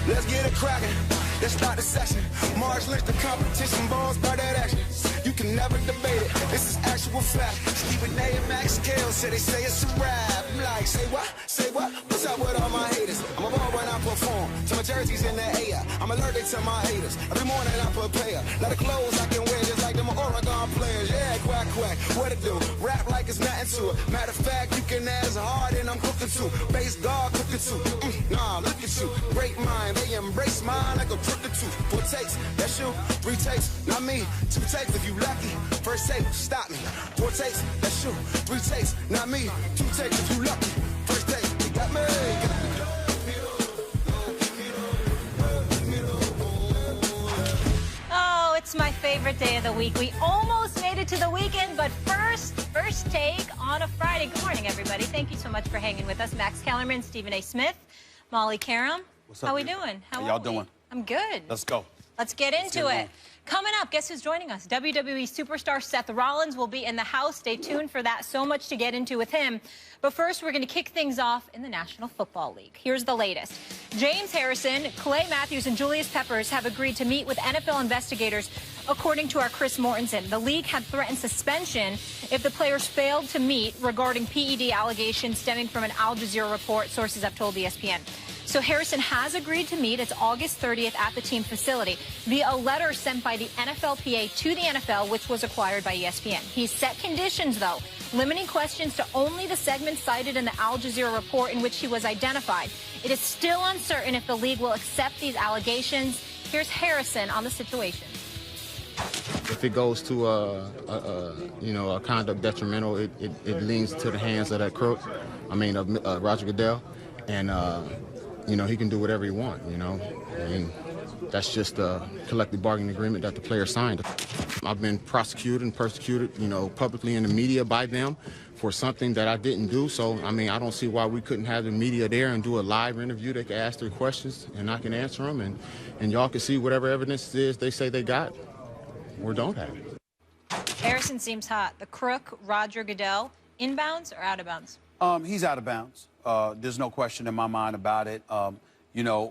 Let's get it cracking. Let's start the session. March Lynch, the competition, balls by that action. You can never debate it. This is actual fact. Stephen A. and Max Scale say they say it's a rap. I'm like, say what? Say what? What's up with all my haters? I'm a ball when I perform. So my jersey's in the air. I'm allergic to my haters. Every morning I prepare. Lot of clothes I can wear just like them Oregon players. Yeah, quack, quack. What it do? Rap like it's nothing to it. Matter of fact, you can ask hard and I'm cooking too. Base guard cooking too. Nah, look at you. Great mind. They embrace mine like a crooked tooth. 4 takes, that's you. 3 takes, not me. 2 takes if you lucky. First take, stop me. 4 takes, that's you. 3 takes, not me. 2 takes if you lucky. First take, you got me. Oh, it's my favorite day of the week. We almost made it to the weekend, but first take on a Friday. Good morning, everybody. Thank you so much for hanging with us. Max Kellerman, Stephen A. Smith, Molly Karam. What's up, How we doing? How y'all doing? I'm good. Let's go. Let's get into it. Coming up, guess who's joining us? WWE superstar Seth Rollins will be in the house. Stay tuned for that. So much to get into with him. But first, we're going to kick things off in the National Football League. Here's the latest. James Harrison, Clay Matthews, and Julius Peppers have agreed to meet with NFL investigators, according to our Chris Mortensen. The league had threatened suspension if the players failed to meet regarding PED allegations stemming from an Al Jazeera report, sources have told ESPN. So Harrison has agreed to meet. It's August 30th at the team facility via a letter sent by the NFLPA to the NFL, which was acquired by ESPN. He's set conditions, though, limiting questions to only the segments cited in the Al Jazeera report in which he was identified. It is still uncertain if the league will accept these allegations. Here's Harrison on the situation. If it goes to a conduct detrimental, it leans to the hands of that crook. Roger Goodell, and he can do whatever he wants. That's just a collective bargaining agreement that the player signed. I've been prosecuted and persecuted, publicly in the media by them for something that I didn't do. So, I don't see why we couldn't have the media there and do a live interview. They can ask their questions and I can answer them, and y'all can see whatever evidence it is they say they got or don't have. Harrison seems hot. The crook, Roger Goodell, inbounds or out of bounds? He's out of bounds. There's no question in my mind about it.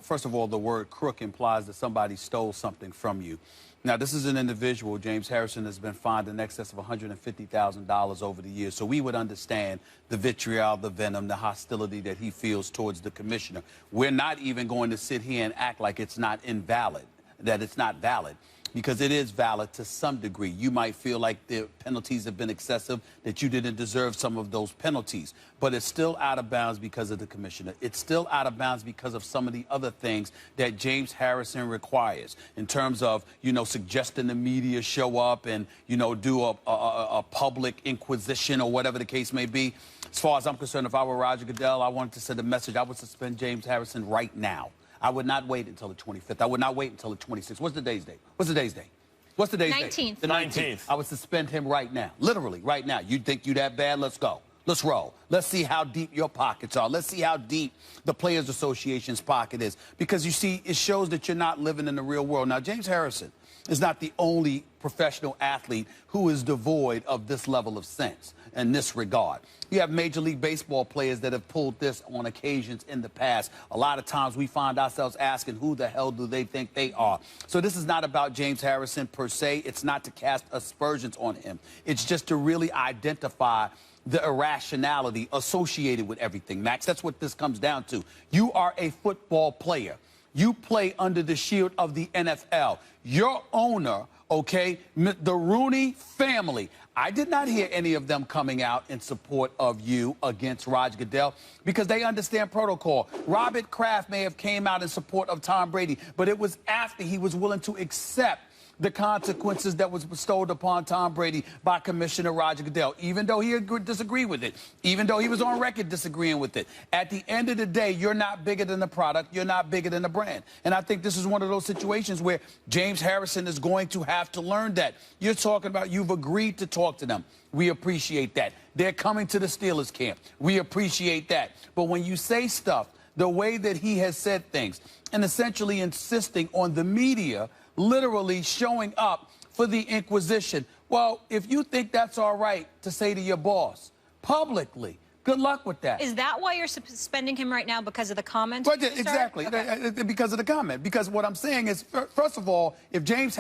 First of all, the word crook implies that somebody stole something from you. Now, this is an individual, James Harrison, has been fined in excess of $150,000 over the years. So we would understand the vitriol, the venom, the hostility that he feels towards the commissioner. We're not even going to sit here and act like it's not invalid, that it's not valid, because it is valid to some degree. You might feel like the penalties have been excessive, that you didn't deserve some of those penalties. But it's still out of bounds because of the commissioner. It's still out of bounds because of some of the other things that James Harrison requires in terms of, suggesting the media show up and, do a public inquisition or whatever the case may be. As far as I'm concerned, if I were Roger Goodell, I wanted to send a message. I would suspend James Harrison right now. I would not wait until the 25th. I would not wait until the 26th. What's the day's date? What's the day's date? What's the day's 19th. Date? The 19th. I would suspend him right now. Literally, right now. You think you that bad? Let's go. Let's roll. Let's see how deep your pockets are. Let's see how deep the Players Association's pocket is. Because, you see, it shows that you're not living in the real world. Now, James Harrison is not the only professional athlete who is devoid of this level of sense in this regard. You have Major League Baseball players that have pulled this on occasions in the past. A lot of times we find ourselves asking, who the hell do they think they are? So this is not about James Harrison per se. It's not to cast aspersions on him. It's just to really identify the irrationality associated with everything, Max. That's what this comes down to. You are a football player. You play under the shield of the NFL. Your owner, okay, the Rooney family, I did not hear any of them coming out in support of you against Roger Goodell because they understand protocol. Robert Kraft may have came out in support of Tom Brady, but it was after he was willing to accept the consequences that was bestowed upon Tom Brady by Commissioner Roger Goodell, even though he disagreed with it, even though he was on record disagreeing with it. At the end of the day, you're not bigger than the product. You're not bigger than the brand. And I think this is one of those situations where James Harrison is going to have to learn that. You're talking about you've agreed to talk to them. We appreciate that. They're coming to the Steelers camp. We appreciate that. But when you say stuff the way that he has said things and essentially insisting on the media literally showing up for the inquisition. Well, if you think that's all right to say to your boss publicly, Good luck with that. Is that why you're suspending him right now, because of the comment? But exactly, okay. Because of the comment. Because what I'm saying is, first of all, if James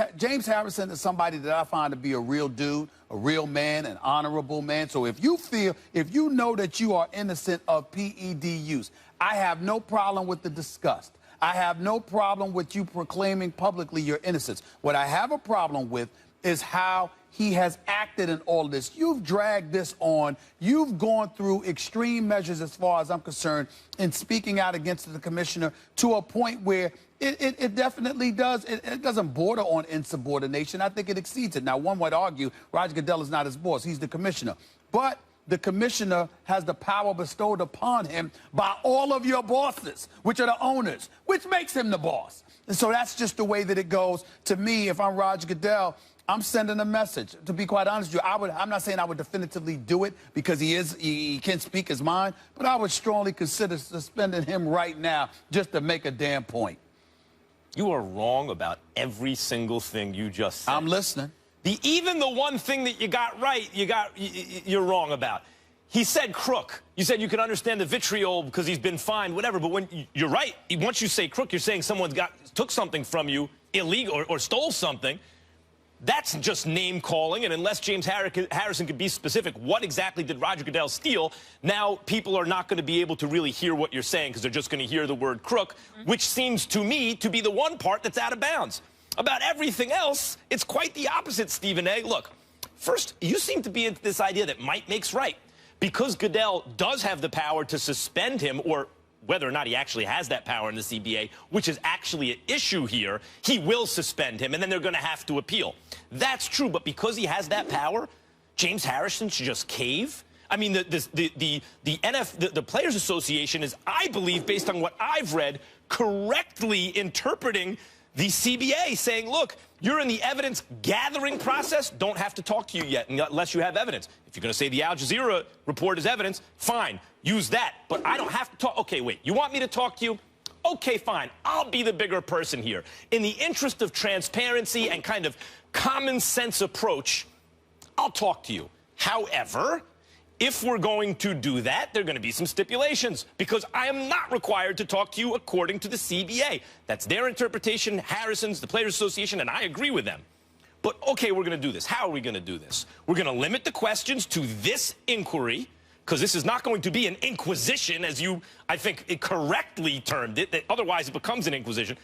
Harrison is somebody that I find to be a real dude, a real man, an honorable man. So if you know that you are innocent of PED use, I have no problem with the disgust. I have no problem with you proclaiming publicly your innocence. What I have a problem with is how he has acted in all of this. You've dragged this on. You've gone through extreme measures, as far as I'm concerned, in speaking out against the commissioner to a point where it definitely does. It doesn't border on insubordination. I think it exceeds it. Now, one would argue Roger Goodell is not his boss. He's the commissioner. But the commissioner has the power bestowed upon him by all of your bosses, which are the owners, which makes him the boss. And so that's just the way that it goes. To me, if I'm Roger Goodell, I'm sending a message. To be quite honest with you, I'm not saying I would definitively do it because he can speak his mind, but I would strongly consider suspending him right now just to make a damn point. You are wrong about every single thing you just said. I'm listening. Even the one thing that you got right, you're wrong about. He said crook. You said you could understand the vitriol because he's been fined, whatever. But when you're right, once you say crook, you're saying someone took something from you illegal or stole something. That's just name calling, and unless James Harrison could be specific, what exactly did Roger Goodell steal? Now people are not going to be able to really hear what you're saying because they're just going to hear the word crook, which seems to me to be the one part that's out of bounds. About everything else, it's quite the opposite, Stephen A. Look, first, you seem to be into this idea that might makes right. Because Goodell does have the power to suspend him, or whether or not he actually has that power in the CBA, which is actually an issue here, he will suspend him, and then they're going to have to appeal. That's true, but because he has that power, James Harrison should just cave? I mean, the Players Association is, I believe, based on what I've read, correctly interpreting the CBA, saying, look, you're in the evidence-gathering process, don't have to talk to you yet unless you have evidence. If you're going to say the Al Jazeera report is evidence, fine, use that. But I don't have to talk. Okay, wait, you want me to talk to you? Okay, fine, I'll be the bigger person here. In the interest of transparency and kind of common sense approach, I'll talk to you. However, if we're going to do that, there are going to be some stipulations because I am not required to talk to you according to the CBA. That's their interpretation, Harrison's, the Players Association, and I agree with them. But, okay, we're going to do this. How are we going to do this? We're going to limit the questions to this inquiry because this is not going to be an inquisition, as you, I think, correctly termed it, that otherwise it becomes an inquisition.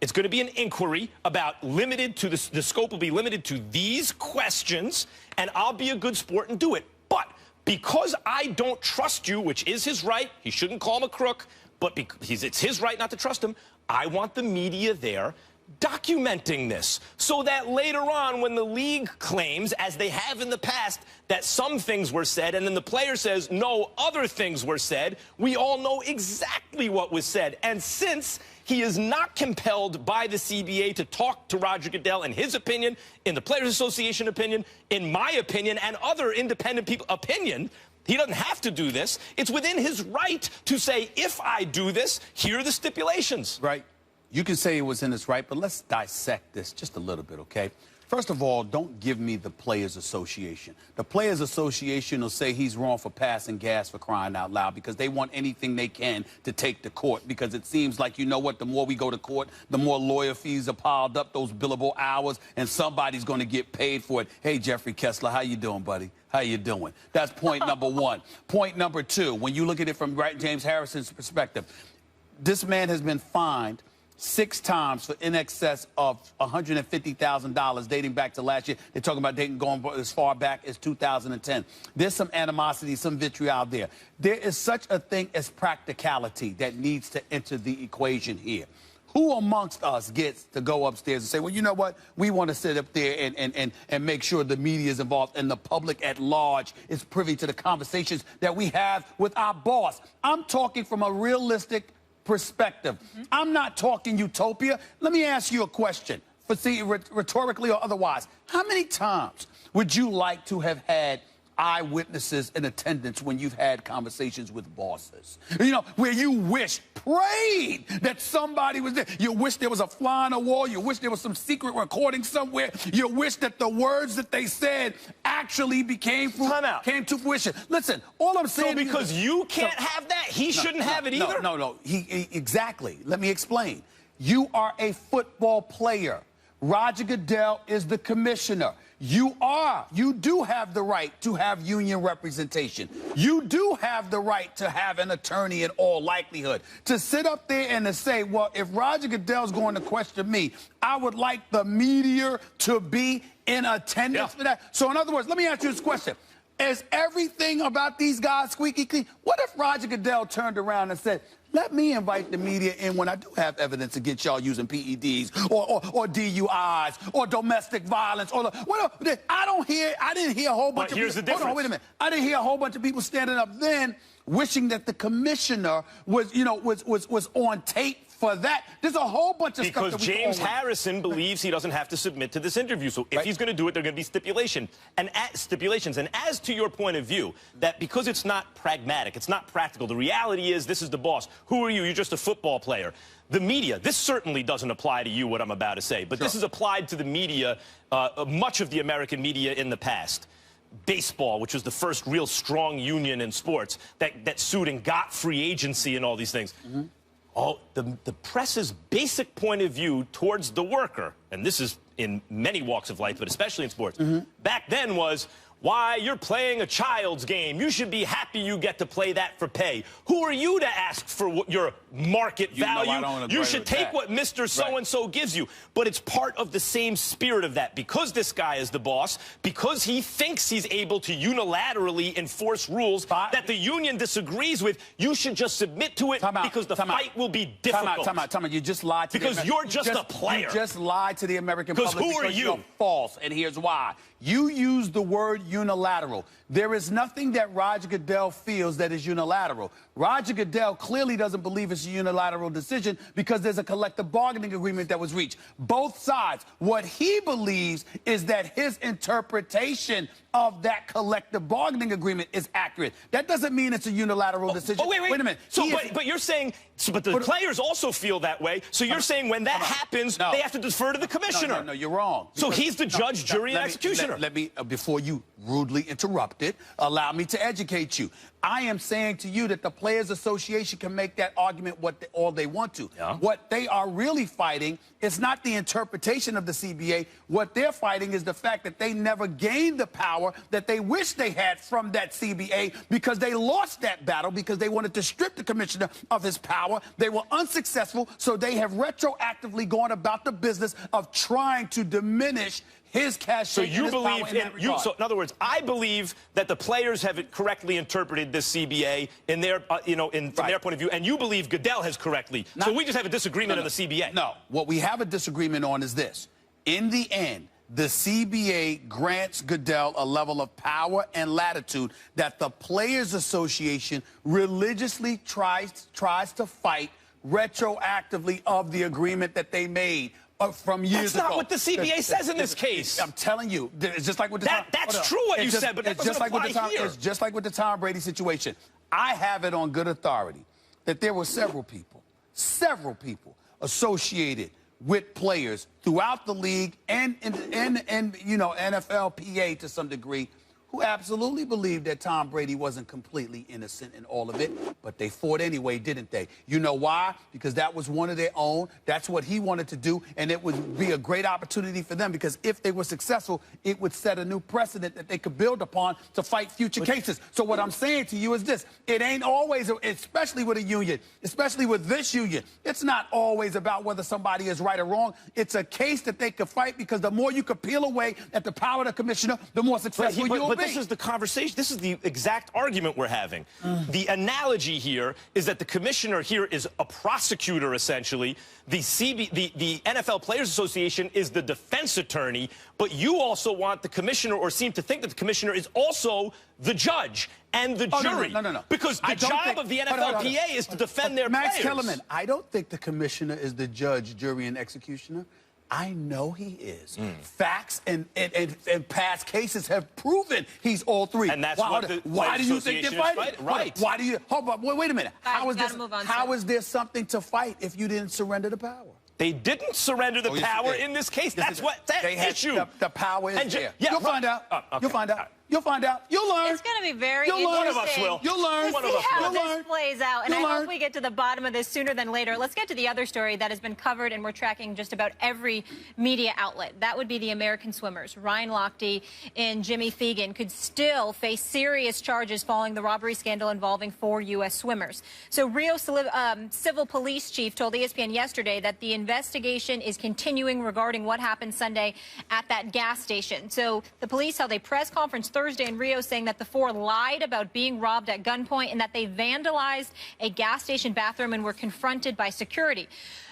It's going to be an inquiry about limited to the scope will be limited to these questions, and I'll be a good sport and do it. But because I don't trust you, which is his right, he shouldn't call him a crook, but it's his right not to trust him, I want the media there documenting this so that later on when the league claims, as they have in the past, that some things were said and then the player says, no, other things were said, we all know exactly what was said. And since he is not compelled by the CBA to talk to Roger Goodell in his opinion, in the Players Association opinion, in my opinion, and other independent people's opinion, he doesn't have to do this. It's within his right to say, if I do this, here are the stipulations. Right. You can say it was in his right, but let's dissect this just a little bit, okay? First of all, don't give me the Players Association. The Players Association will say he's wrong for passing gas, for crying out loud, because they want anything they can to take to court, because it seems like, you know what, the more we go to court, the more lawyer fees are piled up, those billable hours, and somebody's going to get paid for it. Hey, Jeffrey Kessler, how you doing, buddy? How you doing? That's point number one. Point number two, when you look at it from James Harrison's perspective, this man has been fined 6 times for in excess of $150,000 dating back to last year. They're talking about going as far back as 2010. There's some animosity, some vitriol there. There is such a thing as practicality that needs to enter the equation here. Who amongst us gets to go upstairs and say, well, you know what, we want to sit up there and make sure the media is involved and the public at large is privy to the conversations that we have with our boss? I'm talking from a realistic perspective. I'm not talking utopia. Let me ask you a question, rhetorically or otherwise. How many times would you like to have had eyewitnesses in attendance when you've had conversations with bosses? You know, where you prayed that somebody was there. You wish there was a fly on the wall. You wish there was some secret recording somewhere. You wish that the words that they said actually came to fruition. Listen, all I'm saying is... So because you can't have that, he shouldn't have it either? No. Exactly. Let me explain. You are a football player. Roger Goodell is the commissioner. You do have the right to have union representation. You do have the right to have an attorney in all likelihood. To sit up there and to say, well, if Roger Goodell's going to question me, I would like the media to be in attendance for that. So in other words, let me ask you this question. Is everything about these guys squeaky clean? What if Roger Goodell turned around and said, let me invite the media in when I do have evidence against y'all using PEDs or DUIs or domestic violence or I didn't hear a whole bunch of people. Here's the difference. Hold on, wait a minute. I didn't hear a whole bunch of people standing up then wishing that the commissioner was on tape for that. There's a whole bunch of stuff that we James Harrison believes he doesn't have to submit to this interview. So if he's going to do it, there are going to be stipulations. And as to your point of view, that because it's not pragmatic, it's not practical, the reality is this is the boss. Who are you? You're just a football player. The media, this certainly doesn't apply to you, what I'm about to say, but this is applied to the media, much of the American media in the past. Baseball, which was the first real strong union in sports, that sued and got free agency and all these things. The press's basic point of view towards the worker, and this is in many walks of life, but especially in sports, back then was, why, you're playing a child's game. You should be happy you get to play that for pay. Who are you to ask for what your market value? You should take what Mr. So-and-so gives you. But it's part of the same spirit of that. Because this guy is the boss, because he thinks he's able to unilaterally enforce rules that the union disagrees with, you should just submit to it because the fight will be difficult. Time out. You just lied to because you're just a player. You just lied to the American public because who are you? You're false, and here's why. You use the word unilateral. There is nothing that Roger Goodell feels that is unilateral. Roger Goodell clearly doesn't believe it's a unilateral decision because there's a collective bargaining agreement that was reached. Both sides. What he believes is that his interpretation of that collective bargaining agreement is accurate. That doesn't mean it's a unilateral decision. Wait a minute. So, but you're saying, but the players also feel that way. So you're saying when that happens, they have to defer to the commissioner. No, you're wrong. So he's the judge, jury, and executioner. Let me, before you rudely interrupt it, allow me to educate you. I am saying to you that the Players Association can make that argument all they want to. What they are really fighting is not the interpretation of the CBA. What they're fighting is the fact that they never gained the power that they wish they had from that CBA because they lost that battle because they wanted to strip the commissioner of his power. They were unsuccessful, so they have retroactively gone about the business of trying to diminish his cash. So you believe so in other words, I believe that the players have correctly interpreted this CBA in their, from their point of view, and you believe Goodell has correctly. So we just have a disagreement on the CBA. No, what we have a disagreement on is this. In the end, the CBA grants Goodell a level of power and latitude that the Players Association religiously tries to fight retroactively of the agreement that they made. From years ago. That's not what the CBA says in this case. I'm telling you, it's just like with the that's true what you said, but that doesn't apply here. It's just like with the Tom Brady situation. I have it on good authority that there were several people associated with players throughout the league and NFLPA to some degree who absolutely believed that Tom Brady wasn't completely innocent in all of it, but they fought anyway, didn't they? You know why? Because that was one of their own. That's what he wanted to do, and it would be a great opportunity for them because if they were successful, it would set a new precedent that they could build upon to fight future cases. So what I'm saying to you is this. It ain't always, especially with a union, especially with this union, it's not always about whether somebody is right or wrong. It's a case that they could fight because the more you could peel away at the power of the commissioner, the more successful you'll be. This is the conversation. This is the exact argument we're having. The analogy here is that the commissioner here is a prosecutor, essentially. The NFL Players Association is the defense attorney, but you also want the commissioner, or seem to think that the commissioner is also the judge and the jury. No. Because the job of the NFLPA is to defend their players. Max Kellerman, I don't think the commissioner is the judge, jury, and executioner. I know he is. Facts and past cases have proven he's all three. And that's why do you think they're fighting? Right. Why do you? Hold on. Wait a minute. How is there something to fight if you didn't surrender the power? They didn't surrender the power in this case. That's what that issue. The power is there. Yeah, You'll find out. Okay. You'll find out. You'll find out. You'll learn. It's going to be very You'll interesting. learn. One of us will. You'll learn. To see how You'll this learn. plays out, and You'll I hope learn. we get to the bottom of this sooner than later. Let's get to the other story that has been covered, and we're tracking just about every media outlet. That would be the American swimmers. Ryan Lochte and Jimmy Fegan could still face serious charges following the robbery scandal involving 4 U.S. swimmers. So Rio Civil Police Chief told ESPN yesterday that the investigation is continuing regarding what happened Sunday at that gas station. So the police held a press conference Thursday in Rio saying that the 4 lied about being robbed at gunpoint and that they vandalized a gas station bathroom and were confronted by security.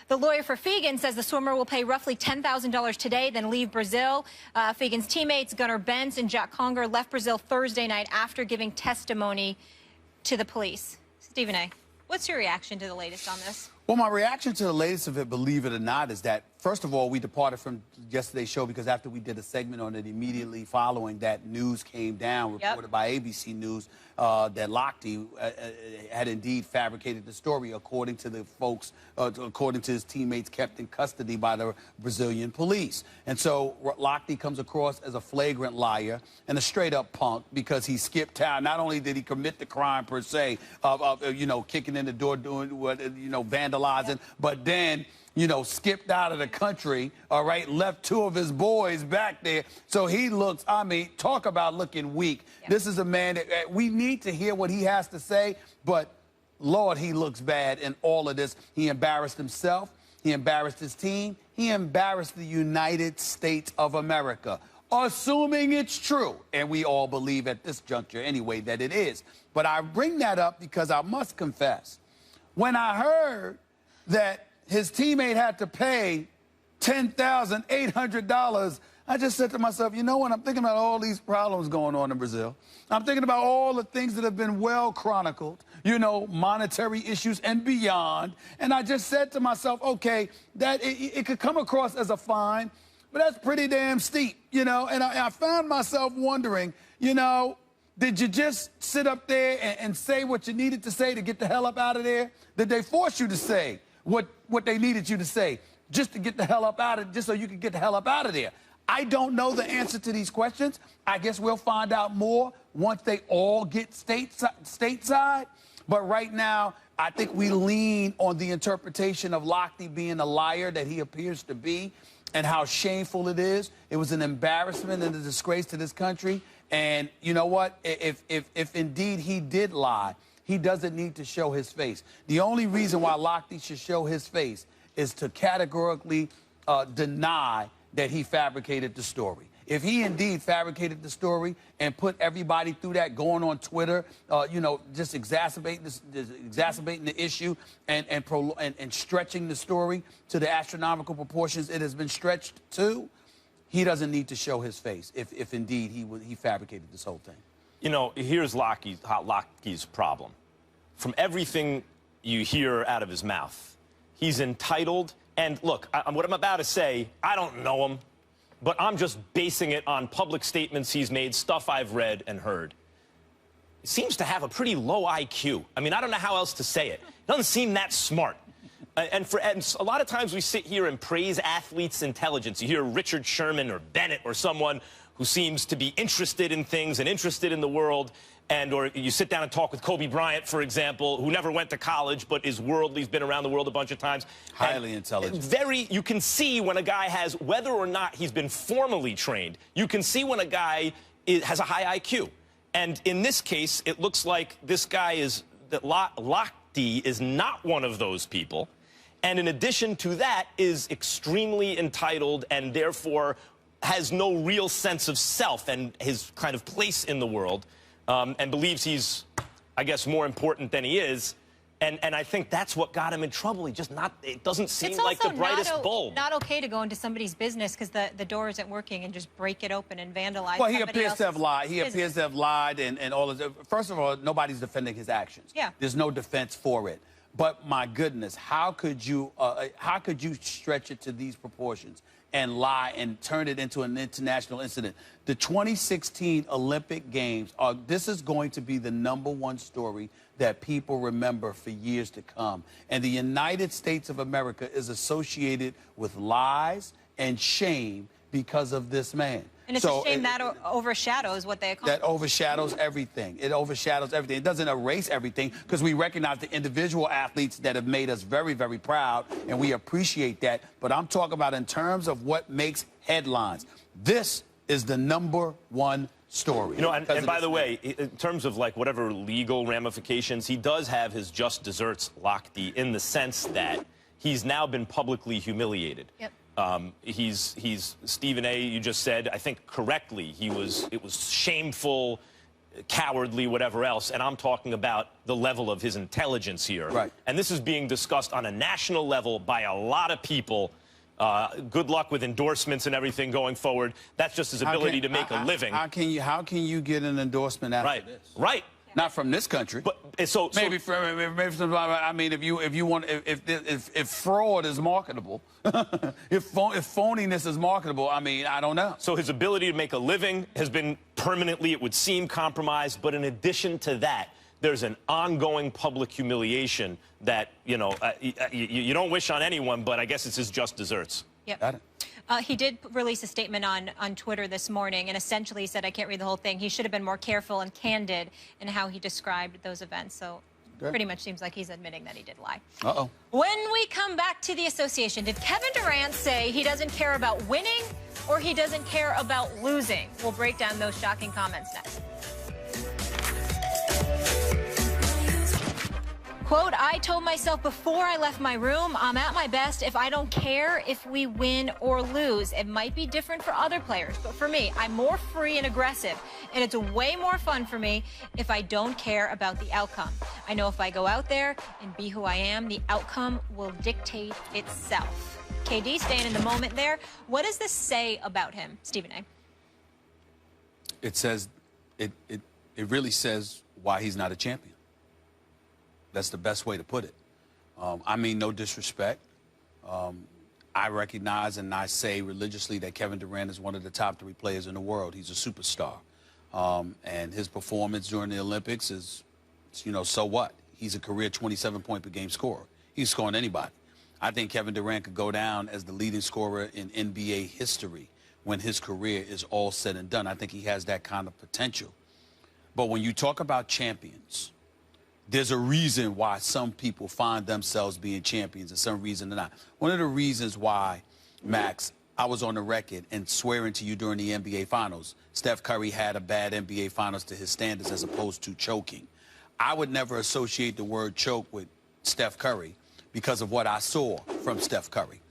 The lawyer for Fegan says the swimmer will pay roughly $10,000 today, then leave Brazil. Fegan's teammates, Gunnar Benz and Jack Conger, left Brazil Thursday night after giving testimony to the police. Stephen A., what's your reaction to the latest on this? Well, my reaction to the latest of it, believe it or not, is that, first of all, we departed from yesterday's show because after we did a segment on it, immediately following that, news came down, reported by ABC News, that Lochte had indeed fabricated the story, according to the folks, according to his teammates kept in custody by the Brazilian police. And so Lochte comes across as a flagrant liar and a straight-up punk because he skipped town. Not only did he commit the crime, per se, of you know, kicking in the door, doing what, you know, vandalizing, but then, you know, skipped out of the country, all right, left 2 of his boys back there. So he looks, I mean, talk about looking weak. This is a man that we need to hear what he has to say, but Lord, he looks bad in all of this. He embarrassed himself. He embarrassed his team. He embarrassed the United States of America, assuming it's true. And we all believe at this juncture anyway that it is. But I bring that up because I must confess, when I heard that his teammate had to pay $10,800, I just said to myself, you know what? I'm thinking about all these problems going on in Brazil. I'm thinking about all the things that have been well chronicled, you know, monetary issues and beyond. And I just said to myself, okay, that it could come across as a fine, but that's pretty damn steep, you know. And I found myself wondering, you know, did you just sit up there and say what you needed to say to get the hell up out of there? Did they force you to say what they needed you to say just to get the hell up out of, just so you could get the hell up out of there? I don't know the answer to these questions. I guess we'll find out more once they all get stateside. But right now, I think we lean on the interpretation of Lochte being a liar that he appears to be and how shameful it is. It was an embarrassment and a disgrace to this country. And you know what? If indeed he did lie, he doesn't need to show his face. The only reason why Lochte should show his face is to categorically deny that he fabricated the story. If he indeed fabricated the story and put everybody through that, going on Twitter, you know, just exacerbating the issue and stretching the story to the astronomical proportions it has been stretched to, he doesn't need to show his face if indeed he fabricated this whole thing. You know, here's Lochte's problem. From everything you hear out of his mouth, he's entitled. And look, what I'm about to say, I don't know him, but I'm just basing it on public statements he's made, stuff I've read and heard. He seems to have a pretty low IQ. I mean, I don't know how else to say it. He doesn't seem that smart. And a lot of times we sit here and praise athletes' intelligence. You hear Richard Sherman or Bennett or someone who seems to be interested in things and interested in the world, or you sit down and talk with Kobe Bryant, for example, who never went to college but is worldly, he's been around the world a bunch of times. Highly intelligent. You can see when a guy has, whether or not he's been formally trained, you can see when a guy has a high IQ. And in this case, it looks like this guy Lochte is not one of those people. And in addition to that, is extremely entitled and therefore has no real sense of self and his kind of place in the world, and believes he's, I guess, more important than he is. And I think that's what got him in trouble. It doesn't seem like the brightest bulb. It's not okay to go into somebody's business because the door isn't working and just break it open and vandalize. Well, he appears to have lied. He appears to have lied and all of that. First of all, nobody's defending his actions. Yeah. There's no defense for it. But my goodness, how could you stretch it to these proportions and lie and turn it into an international incident? The 2016 Olympic Games this is going to be the #1 story that people remember for years to come. And the United States of America is associated with lies and shame because of this man. And it's a shame that overshadows what they accomplished. That overshadows everything. It overshadows everything. It doesn't erase everything because we recognize the individual athletes that have made us very, very proud, and we appreciate that. But I'm talking about in terms of what makes headlines. This is the #1 story. You know, and by the way, in terms of like whatever legal ramifications, he does have his just desserts locked in the sense that he's now been publicly humiliated. Yep. He's Stephen A. You just said, I think correctly, it was shameful, cowardly, whatever else. And I'm talking about the level of his intelligence here. Right. And this is being discussed on a national level by a lot of people. Good luck with endorsements and everything going forward. That's just his ability to make a living. How can you get an endorsement after this? Right. Not from this country. But so maybe from, I mean, if you want, if fraud is marketable, if phoniness is marketable, I mean, I don't know. So his ability to make a living has been permanently, it would seem, compromised. But in addition to that, there's an ongoing public humiliation that, you know, you don't wish on anyone, but I guess it's his just desserts. Yep. Got it. He did release a statement on Twitter this morning, and essentially said, I can't read the whole thing, he should have been more careful and candid in how he described those events. So pretty much seems like he's admitting that he did lie. Uh-oh. When we come back to the association, did Kevin Durant say he doesn't care about winning or he doesn't care about losing? We'll break down those shocking comments next. Quote, I told myself before I left my room, I'm at my best if I don't care if we win or lose. It might be different for other players, but for me, I'm more free and aggressive. And it's way more fun for me if I don't care about the outcome. I know if I go out there and be who I am, the outcome will dictate itself. KD staying in the moment there. What does this say about him, Stephen A? It says, it really says why he's not a champion. That's the best way to put it. I mean, no disrespect. I recognize and I say religiously that Kevin Durant is one of the top 3 players in the world. He's a superstar. And his performance during the Olympics is, you know, so what? He's a career 27-point-per-game scorer. He's scoring anybody. I think Kevin Durant could go down as the leading scorer in NBA history when his career is all said and done. I think he has that kind of potential. But when you talk about champions, there's a reason why some people find themselves being champions and some reason they're not. One of the reasons why, Max, I was on the record and swearing to you during the NBA Finals, Steph Curry had a bad NBA Finals to his standards as opposed to choking. I would never associate the word choke with Steph Curry because of what I saw from Steph Curry.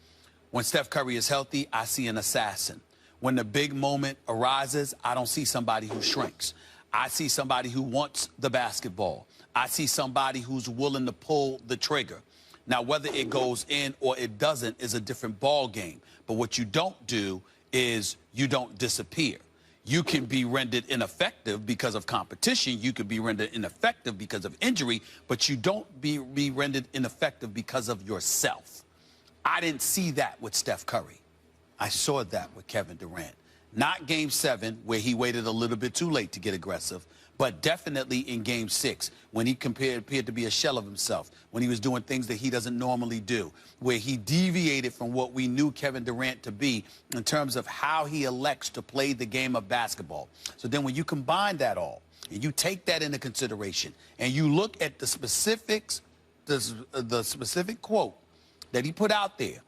When Steph Curry is healthy, I see an assassin. When the big moment arises, I don't see somebody who shrinks. I see somebody who wants the basketball. I see somebody who's willing to pull the trigger. Now, whether it goes in or it doesn't is a different ball game. But what you don't do is you don't disappear. You can be rendered ineffective because of competition. You could be rendered ineffective because of injury, but you don't be rendered ineffective because of yourself. I didn't see that with Steph Curry. I saw that with Kevin Durant. Not Game 7, where he waited a little bit too late to get aggressive, but definitely in Game 6, when he appeared to be a shell of himself, when he was doing things that he doesn't normally do, where he deviated from what we knew Kevin Durant to be in terms of how he elects to play the game of basketball. So then when you combine that all, and you take that into consideration, and you look at the specifics, the specific quote that he put out there,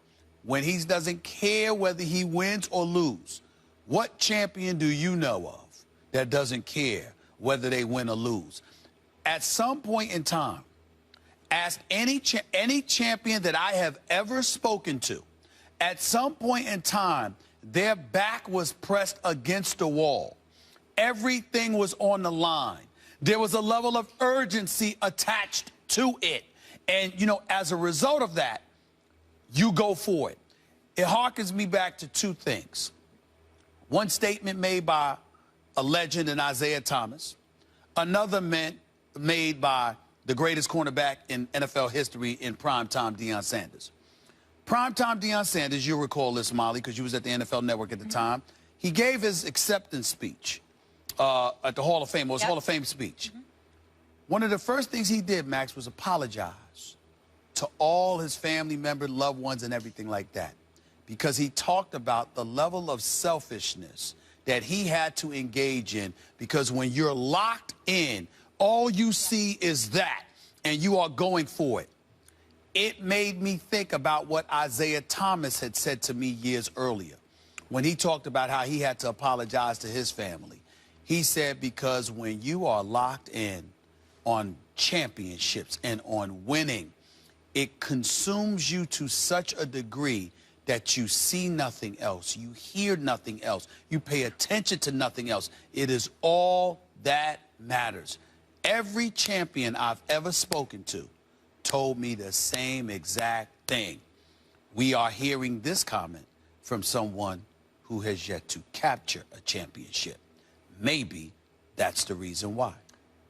when he doesn't care whether he wins or loses, what champion do you know of that doesn't care whether they win or lose? At some point in time, ask any champion that I have ever spoken to, at some point in time, their back was pressed against the wall. Everything was on the line. There was a level of urgency attached to it. And, you know, as a result of that, you go for it. It harkens me back to 2 things. One statement made by a legend in Isaiah Thomas. Another made by the greatest cornerback in NFL history in primetime Deion Sanders. Primetime Deion Sanders, you'll recall this, Molly, because you was at the NFL Network at the time. He gave his acceptance speech at the Hall of Fame. It was Hall of Fame speech. One of the first things he did, Max, was apologize to all his family members, loved ones, and everything like that, because he talked about the level of selfishness that he had to engage in, because when you're locked in, all you see is that, and you are going for it. It made me think about what Isaiah Thomas had said to me years earlier when he talked about how he had to apologize to his family. He said, because when you are locked in on championships and on winning, it consumes you to such a degree that you see nothing else, you hear nothing else, you pay attention to nothing else. It is all that matters. Every champion I've ever spoken to told me the same exact thing. We are hearing this comment from someone who has yet to capture a championship. Maybe that's the reason why.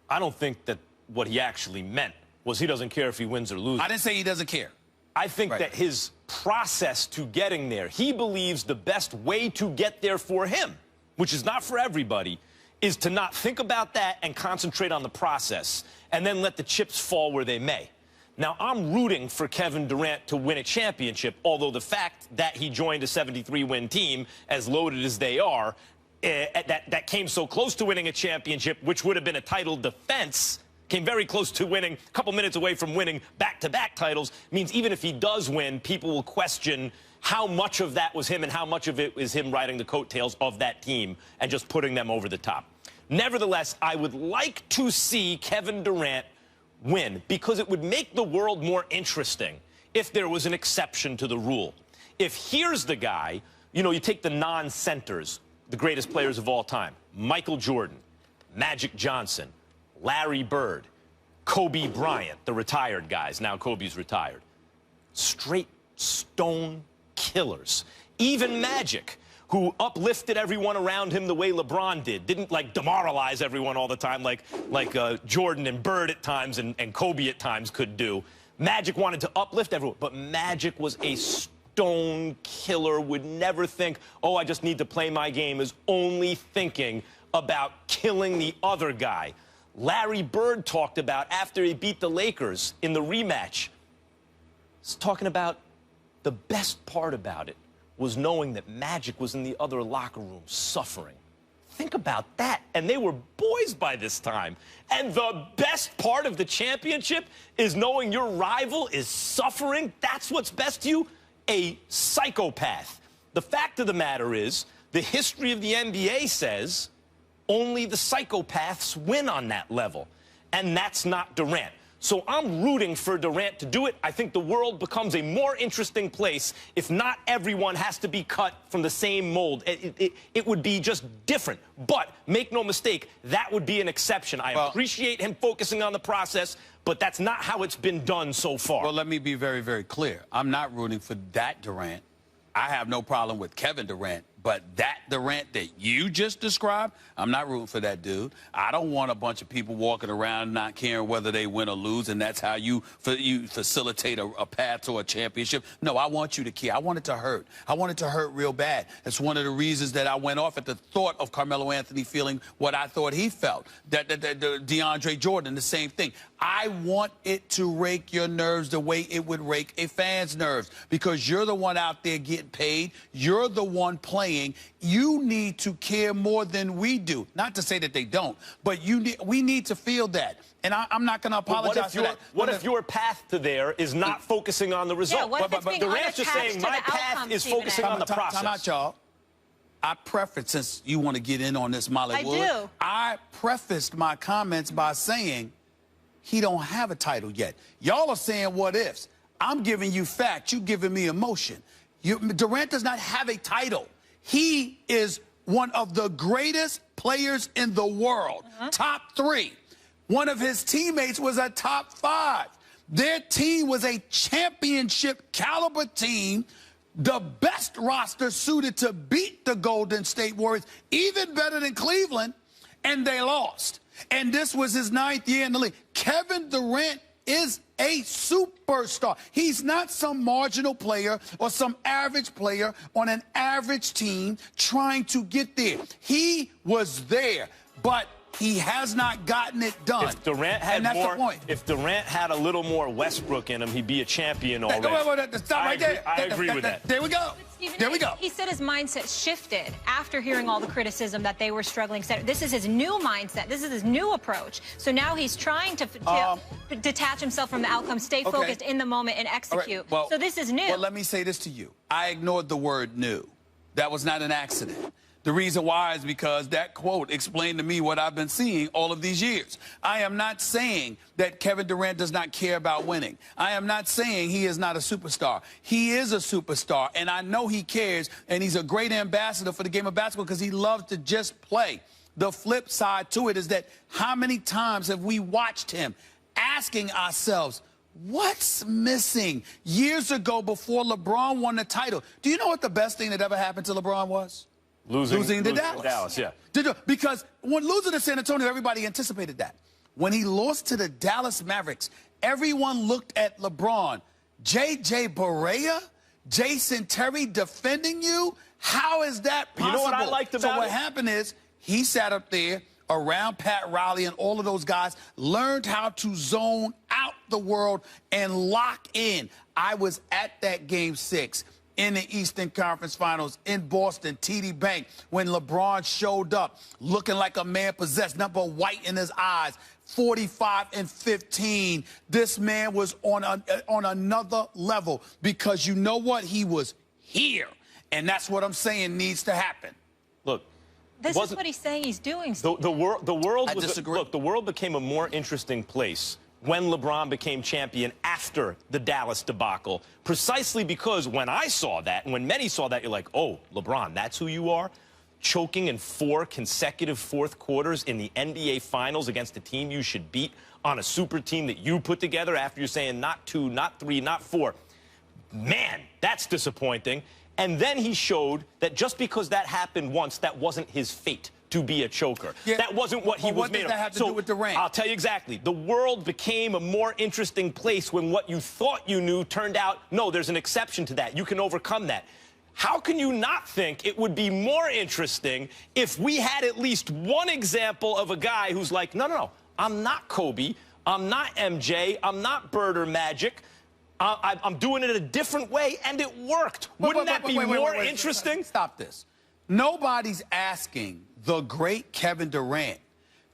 I don't think that what he actually meant was he doesn't care if he wins or loses. I didn't say he doesn't care. I think that his process to getting there, he believes the best way to get there for him, which is not for everybody, is to not think about that and concentrate on the process and then let the chips fall where they may. Now, I'm rooting for Kevin Durant to win a championship, although the fact that he joined a 73-win team, as loaded as they are, that came so close to winning a championship, which would have been a title defense, came very close to winning, a couple minutes away from winning back-to-back titles, means even if he does win, people will question how much of that was him and how much of it is him riding the coattails of that team and just putting them over the top. Nevertheless, I would like to see Kevin Durant win, because it would make the world more interesting if there was an exception to the rule. If here's the guy, you know, you take the non-centers, the greatest players of all time, Michael Jordan, Magic Johnson, Larry Bird, Kobe Bryant, the retired guys. Now Kobe's retired. Straight stone killers. Even Magic, who uplifted everyone around him the way LeBron did, didn't like demoralize everyone all the time like Jordan and Bird at times and Kobe at times could do. Magic wanted to uplift everyone, but Magic was a stone killer, would never think, oh, I just need to play my game, is only thinking about killing the other guy. Larry Bird talked about, after he beat the Lakers in the rematch, he's talking about the best part about it was knowing that Magic was in the other locker room suffering. Think about that. And they were boys by this time. And the best part of the championship is knowing your rival is suffering. That's what's best to you? A psychopath. The fact of the matter is, the history of the NBA says only the psychopaths win on that level. And that's not Durant. So I'm rooting for Durant to do it. I think the world becomes a more interesting place if not everyone has to be cut from the same mold. It would be just different. But make no mistake, that would be an exception. I appreciate him focusing on the process, but that's not how it's been done so far. Well, let me be very, very clear. I'm not rooting for that Durant. I have no problem with Kevin Durant. But that Durant that you just described, I'm not rooting for that dude. I don't want a bunch of people walking around not caring whether they win or lose, and that's how you facilitate a path to a championship. No, I want you to care. I want it to hurt. I want it to hurt real bad. That's one of the reasons that I went off at the thought of Carmelo Anthony feeling what I thought he felt. That DeAndre Jordan, the same thing. I want it to rake your nerves the way it would rake a fan's nerves, because you're the one out there getting paid. You're the one playing. You need to care more than we do. Not to say that they don't, but we need to feel that. And I'm not going to apologize for that. What if your path to there is not focusing on the result? Yeah, what if it's being Durant's just saying my path is focusing on the process. Time out, y'all. I prefaced, since you want to get in on this, Molly Wood. I do. I prefaced my comments by saying he don't have a title yet. Y'all are saying what ifs. I'm giving you facts. You giving me emotion. Durant does not have a title. He is one of the greatest players in the world. Top 3. One of his teammates was a top 5. Their team was a championship caliber team, the best roster suited to beat the Golden State Warriors, even better than Cleveland, and they lost. And this was his 9th year in the league. Kevin Durant is a superstar. He's not some marginal player or some average player on an average team trying to get there. He was there, but he has not gotten it done. If Durant had if Durant had a little more Westbrook in him, he'd be a champion already. Stop right there. I agree with that. There we go. There we go. He said his mindset shifted after hearing all the criticism that they were struggling. This is his new mindset. This is his new approach. So now he's trying to detach himself from the outcome, stay focused in the moment, and execute. Right. Well, so this is new. Well, let me say this to you. I ignored the word new. That was not an accident. The reason why is because that quote explained to me what I've been seeing all of these years. I am not saying that Kevin Durant does not care about winning. I am not saying he is not a superstar. He is a superstar, and I know he cares, and he's a great ambassador for the game of basketball because he loves to just play. The flip side to it is that how many times have we watched him asking ourselves, what's missing? Years ago, before LeBron won the title, do you know what the best thing that ever happened to LeBron was? Losing to Dallas. Yeah. Because when losing to San Antonio, everybody anticipated that. When he lost to the Dallas Mavericks, everyone looked at LeBron. J.J. Barea, Jason Terry defending you? How is that possible? You know what I liked about it? So what happened is he sat up there around Pat Riley and all of those guys, learned how to zone out the world and lock in. I was at that Game 6. In the Eastern Conference Finals in Boston, TD Bank, when LeBron showed up looking like a man possessed, number white in his eyes, 45 and 15. This man was on another level because you know what? He was here. And that's what I'm saying needs to happen. Look. This is what he's saying he's doing. The world I disagree. Look, the world became a more interesting place when LeBron became champion after the Dallas debacle, precisely because when I saw that, and when many saw that, you're like, oh, LeBron, that's who you are? Choking in 4 consecutive fourth quarters in the NBA Finals against a team you should beat on a super team that you put together after you're saying not 2, not 3, not 4. Man, that's disappointing. And then he showed that just because that happened once, that wasn't his fate to be a choker. Yeah. That wasn't what he was made of. What does that have to do with Durant? I'll tell you exactly. The world became a more interesting place when what you thought you knew turned out, no, there's an exception to that. You can overcome that. How can you not think it would be more interesting if we had at least one example of a guy who's like, no, no, no, I'm not Kobe, I'm not MJ, I'm not Bird or Magic. I'm doing it a different way, and it worked. Wouldn't that be more interesting? Stop this. Nobody's asking the great Kevin Durant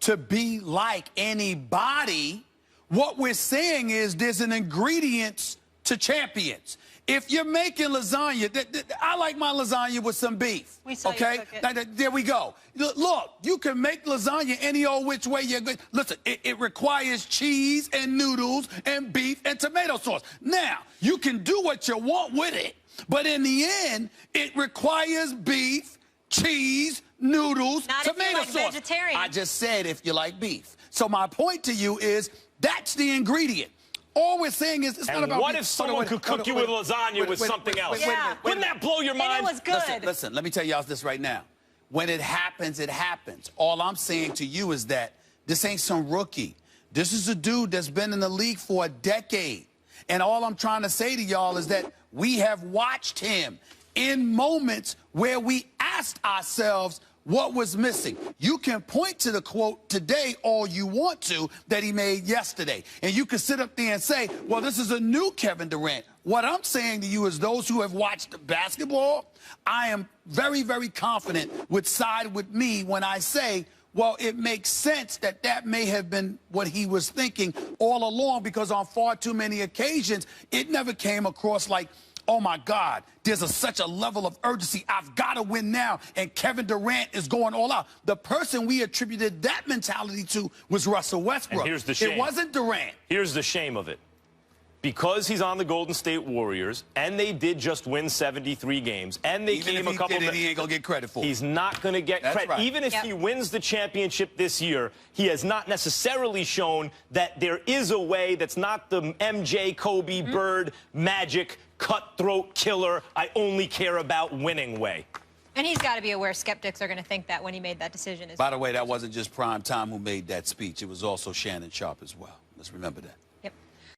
to be like anybody. What we're saying is there's an ingredient to champions. If you're making lasagna, I like my lasagna with some beef. We saw okay? You cook it. There we go. Look, you can make lasagna any old which way you're good. Listen, it requires cheese and noodles and beef and tomato sauce. Now, you can do what you want with it, but in the end, it requires beef, cheese, noodles, Not tomato if you're like sauce. Vegetarian. I just said if you like beef. So my point to you is that's the ingredient. All we're saying is it's not about what if someone could cook you with lasagna with something else? Wouldn't that blow your mind? And it was good. Listen, let me tell y'all this right now. When it happens, it happens. All I'm saying to you is that this ain't some rookie. This is a dude that's been in the league for a decade. And all I'm trying to say to y'all is that we have watched him in moments where we asked ourselves what was missing. You can point to the quote today all you want to that he made yesterday. And you can sit up there and say, well, this is a new Kevin Durant. What I'm saying to you is those who have watched basketball, I am very, very confident would side with me when I say, well, it makes sense that that may have been what he was thinking all along because on far too many occasions, it never came across like, oh, my God, there's such a level of urgency. I've got to win now, and Kevin Durant is going all out. The person we attributed that mentality to was Russell Westbrook. And here's the shame. It wasn't Durant. Here's the shame of it. Because he's on the Golden State Warriors, and they did just win 73 games, and they came a couple of... He ain't going to get credit for it. He's not going to get credit. Right. Even if he wins the championship this year, he has not necessarily shown that there is a way that's not the MJ, Kobe, Bird, Magic, cutthroat killer, I only care about winning way. And he's got to be aware skeptics are going to think that when he made that decision. By the way, that wasn't just Prime Time who made that speech. It was also Shannon Sharp as well. Let's remember that. Yep.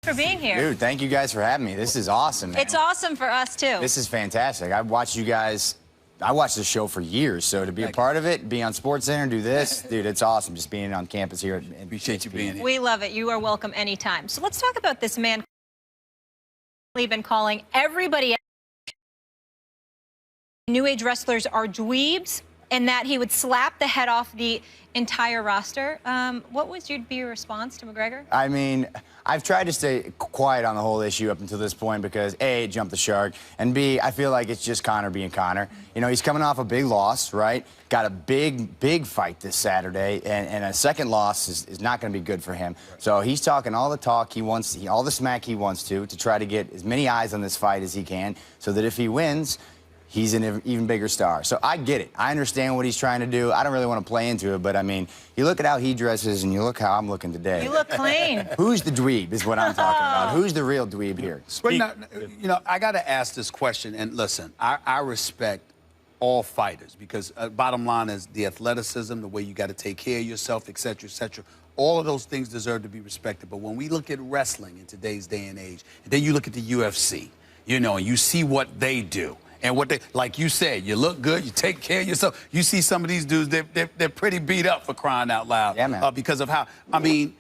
For being here. Dude, thank you guys for having me. This is awesome, man. It's awesome for us, too. This is fantastic. I've watched you guys. I watched this show for years, so to be a part of it, be on SportsCenter, do this, dude, it's awesome just being on campus here. Appreciate you being here. We love it. You are welcome anytime. So let's talk about this man we've been calling everybody New Age wrestlers are dweebs, and that he would slap the head off the entire roster. What would be your response to McGregor? I mean, I've tried to stay quiet on the whole issue up until this point because A, it jumped the shark, and B, I feel like it's just Conor being Conor. You know, he's coming off a big loss, right? Got a big fight this Saturday, and a second loss is not going to be good for him. So he's talking all the talk he wants, all the smack he wants to try to get as many eyes on this fight as he can, so that if he wins, he's an even bigger star. So I get it. I understand what he's trying to do. I don't really want to play into it, but I mean, you look at how he dresses and you look how I'm looking today. You look clean. Who's the dweeb is what I'm talking about. Who's the real dweeb here? But now, you know, I got to ask this question, and listen, I respect all fighters because bottom line is the athleticism, the way you got to take care of yourself, et cetera, et cetera. All of those things deserve to be respected. But when we look at wrestling in today's day and age, and then you look at the UFC, you know, and you see what they do. And what they, like you said, you look good, you take care of yourself. You see some of these dudes, they're pretty beat up, for crying out loud. Yeah, man. Because of how, I mean,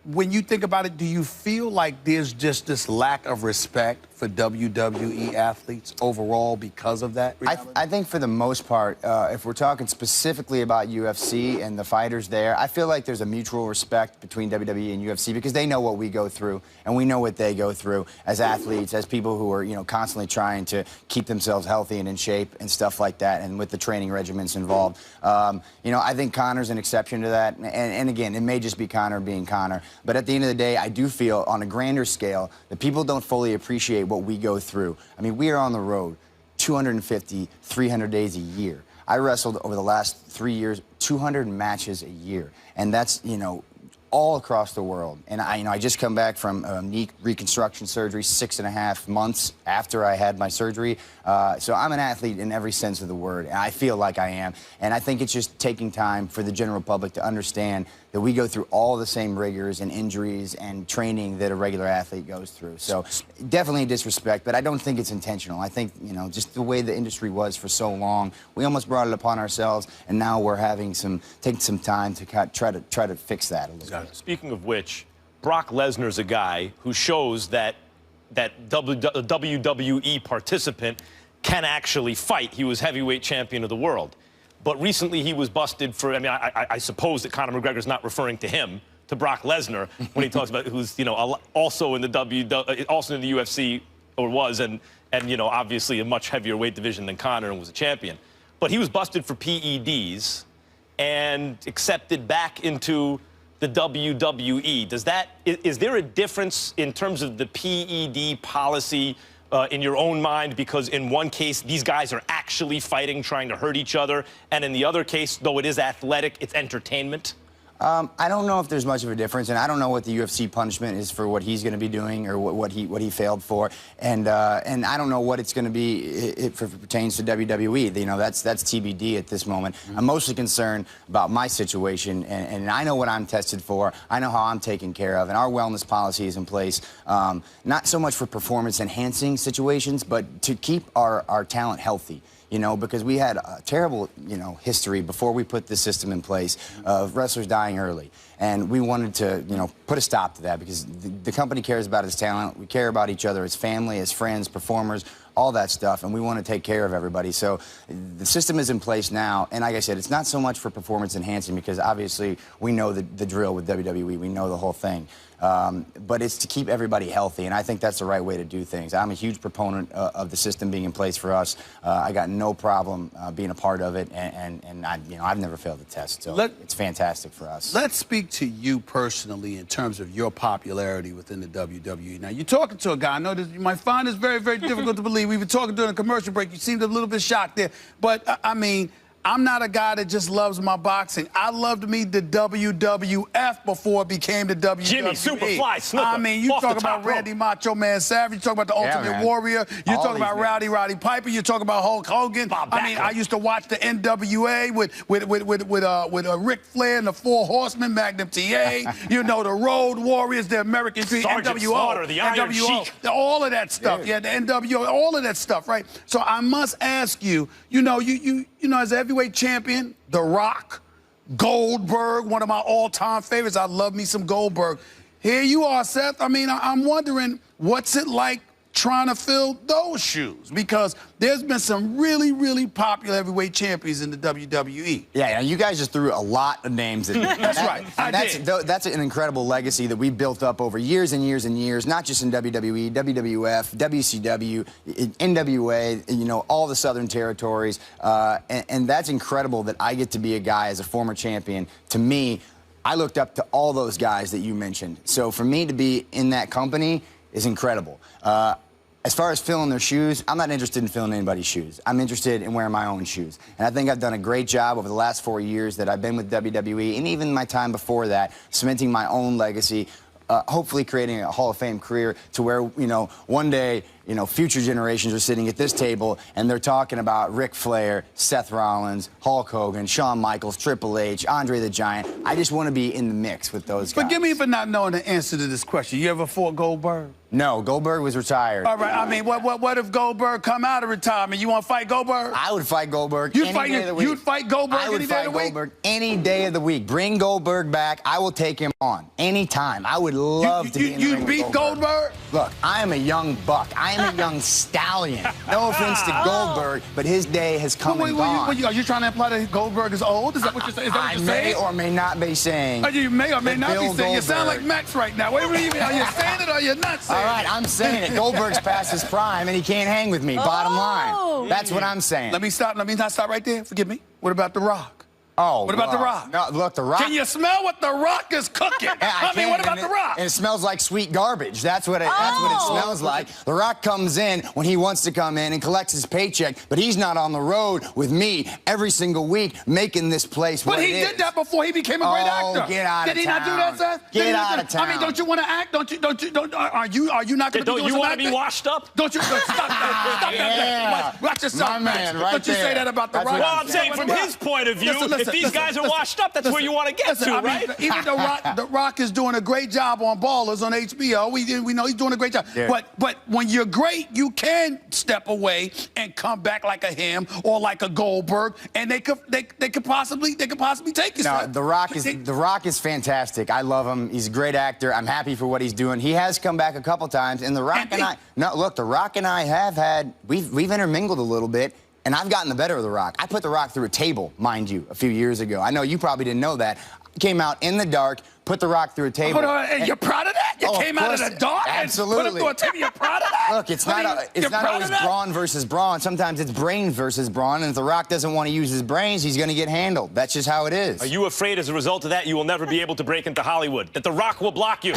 when you think about it, do you feel like there's just this lack of respect for WWE athletes overall because of that? I think for the most part, if we're talking specifically about UFC and the fighters there, I feel like there's a mutual respect between WWE and UFC because they know what we go through and we know what they go through as athletes, as people who are, you know, constantly trying to keep themselves healthy and in shape and stuff like that, and with the training regimens involved. You know, I think Conor's an exception to that, and again, it may just be Conor being Conor, but at the end of the day, I do feel on a grander scale that people don't fully appreciate what we go through. I mean, we are on the road 250, 300 days a year. I wrestled over the last 3 years, 200 matches a year. And that's, you know, all across the world. And I just come back from knee reconstruction surgery 6.5 months after I had my surgery. So I'm an athlete in every sense of the word, and I feel like I am. And I think it's just taking time for the general public to understand that we go through all the same rigors and injuries and training that a regular athlete goes through. So definitely disrespect, but I don't think it's intentional. I think, you know, just the way the industry was for so long, we almost brought it upon ourselves, and now we're having taking some time to try to fix that a little bit. Speaking of which, Brock Lesnar's a guy who shows that WWE participant can actually fight. He was heavyweight champion of the world. But recently he was busted for, I mean, I suppose that Conor McGregor's not referring to him, to Brock Lesnar, when he talks about who's, you know, also in the UFC, or was, and you know, obviously a much heavier weight division than Conor and was a champion. But he was busted for PEDs and accepted back into the WWE. Is there a difference in terms of the PED policy in your own mind? Because in one case, these guys are actually fighting, trying to hurt each other. And in the other case, though it is athletic, it's entertainment. I don't know if there's much of a difference, and I don't know what the UFC punishment is for what he's going to be doing or what he failed for, and I don't know what it's going to be if it pertains to WWE. You know, that's TBD at this moment. I'm mostly concerned about my situation, and I know what I'm tested for. I know how I'm taken care of, and our wellness policy is in place. Not so much for performance-enhancing situations, but to keep our talent healthy. You know, because we had a terrible, you know, history before we put this system in place of wrestlers dying early. And we wanted to, you know, put a stop to that because the company cares about its talent. We care about each other as family, as friends, performers, all that stuff, and we want to take care of everybody. So the system is in place now, and like I said, it's not so much for performance enhancing because obviously we know the drill with WWE. We know the whole thing. But it's to keep everybody healthy, and I think that's the right way to do things. I'm a huge proponent of the system being in place for us. I got no problem being a part of it, and you know, I've never failed the test, so it's fantastic for us. Let's speak to you personally in terms of your popularity within the WWE. Now, you're talking to a guy, I know this, you might find this very, very difficult to believe. We've been talking during a commercial break. You seemed a little bit shocked there, but I mean, I'm not a guy that just loves my boxing. I loved me the WWF before it became the WWE. Jimmy, Superfly, Snooker. I mean, you Off talk the top about Randy rope. Macho Man Savage, you talk about the Ultimate Warrior, you All talk these about names. Roddy Piper, you talk about Hulk Hogan. Bob I mean, Backlund. I used to watch the NWA with Ric Flair and the Four Horsemen, Magnum TA, you know, the Road Warriors, the American Sergeant NWO, Slaughter, the Iron Sheik. all of that stuff. Yeah, the NWO, all of that stuff, right? So I must ask you, you know, as a heavyweight champion, The Rock, Goldberg, one of my all-time favorites. I love me some Goldberg. Here you are, Seth. I mean, I'm wondering, what's it like trying to fill those shoes? Because there's been some really, really popular heavyweight champions in the WWE. Yeah, you guys just threw a lot of names in there. That's right. That's an incredible legacy that we built up over years and years and years, not just in WWE, WWF, WCW, NWA, you know, all the Southern Territories. And that's incredible that I get to be a guy as a former champion. To me, I looked up to all those guys that you mentioned. So for me to be in that company is incredible. As far as filling their shoes, I'm not interested in filling anybody's shoes. I'm interested in wearing my own shoes. And I think I've done a great job over the last 4 years that I've been with WWE, and even my time before that, cementing my own legacy, hopefully creating a Hall of Fame career to where, you know, one day, you know, future generations are sitting at this table and they're talking about Ric Flair, Seth Rollins, Hulk Hogan, Shawn Michaels, Triple H, Andre the Giant. I just want to be in the mix with those guys. Forgive me for not knowing the answer to this question. You ever fought Goldberg? No, Goldberg was retired. All right, I mean, what if Goldberg come out of retirement? You want to fight Goldberg? I would fight Goldberg You'd any fight, day of the week. You'd fight Goldberg I would any day fight of the week? Goldberg any day of the week. Bring Goldberg back. I will take him on anytime. I would love to be in the ring You'd with beat Goldberg? Look, I am a young buck. I am a young stallion. No offense to Goldberg, but his day has come and gone. Are you trying to imply that Goldberg is old? Is that what you're saying? Is that what I you're may saying? or may not be saying. You may or may that not Bill be saying. You sound like Goldberg- Max right now. Wait a minute. Are you saying it or you're not saying All it? right, I'm saying it. Goldberg's past his prime, and he can't hang with me. Bottom line. That's what I'm saying. Let me not stop right there. Forgive me. What about The Rock? Oh, What about The Rock? No, look, The Rock. Can you smell what The Rock is cooking? I mean, can, what about and The Rock? And it smells like sweet garbage. That's what it smells like. The Rock comes in when he wants to come in and collects his paycheck, but he's not on the road with me every single week making this place what But he it is. did that before he became a great actor. Get out of Did he not do town. that, Seth? Get Did he not out do of that? I mean, town. don't you want to act? Are you not going to be doing Don't you some want to be acting? washed up? Don't you stop that? Stop Yeah. that. Watch yourself, My Max. man, right Don't you say there. that about The That's Rock. what Well, I'm saying from his point of view, if these guys are washed up, that's where you want to get to, I mean, right? even The Rock is doing a great job on Ballers on HBO. We know he's doing a great job. Yeah. But when you're great, you can step away and come back like a him or like a Goldberg, and they could possibly take you. No, Seth. The Rock is fantastic. I love him. He's a great actor. I'm happy for what he's doing. He has come back a couple times, and The Rock and I. No, look, The Rock and I have had. We've intermingled a little bit. And I've gotten the better of The Rock. I put The Rock through a table, mind you, a few years ago. I know you probably didn't know that. Came out in the dark, put The Rock through a table. Hold on, and you're proud of that? You came out of the dark Absolutely. and put him through a table. You're proud of that? Look, it's You're not proud always of that? brawn versus brawn. Sometimes it's brains versus brawn. And if The Rock doesn't want to use his brains, he's going to get handled. That's just how it is. Are you afraid as a result of that you will never be able to break into Hollywood? That The Rock will block you?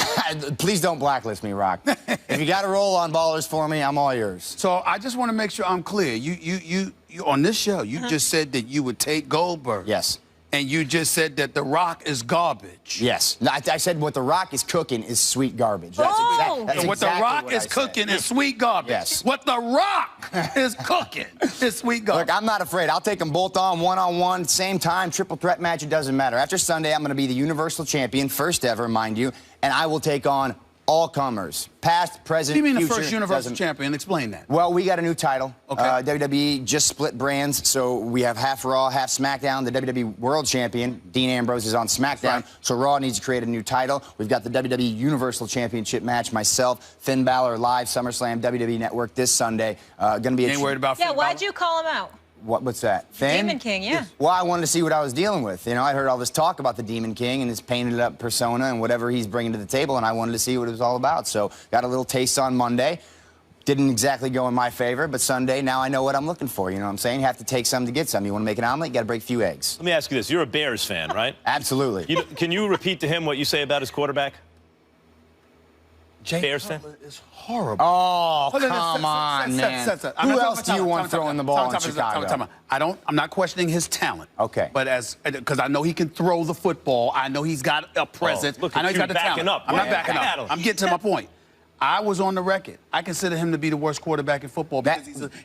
Please don't blacklist me, Rock. If you got to roll on Ballers for me, I'm all yours. So I just want to make sure I'm clear. You on this show, you just said that you would take Goldberg. Yes. And you just said that The Rock is garbage. Yes. I said what The Rock is cooking is sweet garbage. That's And what exactly The Rock what is I said. cooking is sweet garbage. Yes. What The Rock is cooking is sweet garbage. Look, I'm not afraid. I'll take them both on, one-on-one, same time, triple threat match, it doesn't matter. After Sunday, I'm going to be the Universal Champion, first ever, mind you, and I will take on all comers, past, present, What do you mean future, the first Universal doesn't- champion? Explain that. Well, we got a new title. Okay. WWE just split brands, so we have half Raw, half SmackDown. The WWE World Champion, Dean Ambrose, is on SmackDown, Right. so Raw needs to create a new title. We've got the WWE Universal Championship match, myself, Finn Balor, live SummerSlam, WWE Network this Sunday. Going to be You ain't worried about Yeah, Finn why'd Balor? you call him out? What's that? Finn? Demon King, yeah. Well, I wanted to see what I was dealing with. You know, I heard all this talk about the Demon King and his painted up persona and whatever he's bringing to the table, and I wanted to see what it was all about. So, got a little taste on Monday. Didn't exactly go in my favor, but Sunday, now I know what I'm looking for. You know what I'm saying? You have to take some to get some. You want to make an omelet, you got to break a few eggs. Let me ask you this. You're a Bears fan, right? Absolutely. Can you repeat to him what you say about his quarterback? Jay Bears fan? Cutler is horrible. Oh, come on, man. Who else do you want throwing the ball in Chicago? I'm not questioning his talent. Okay. But because I know he can throw the football, I know he's got a presence. Look I know at he's got you the backing talent. up. I'm not Yeah. backing Battle. up. I'm getting to my point. I was on the record. I consider him to be the worst quarterback in football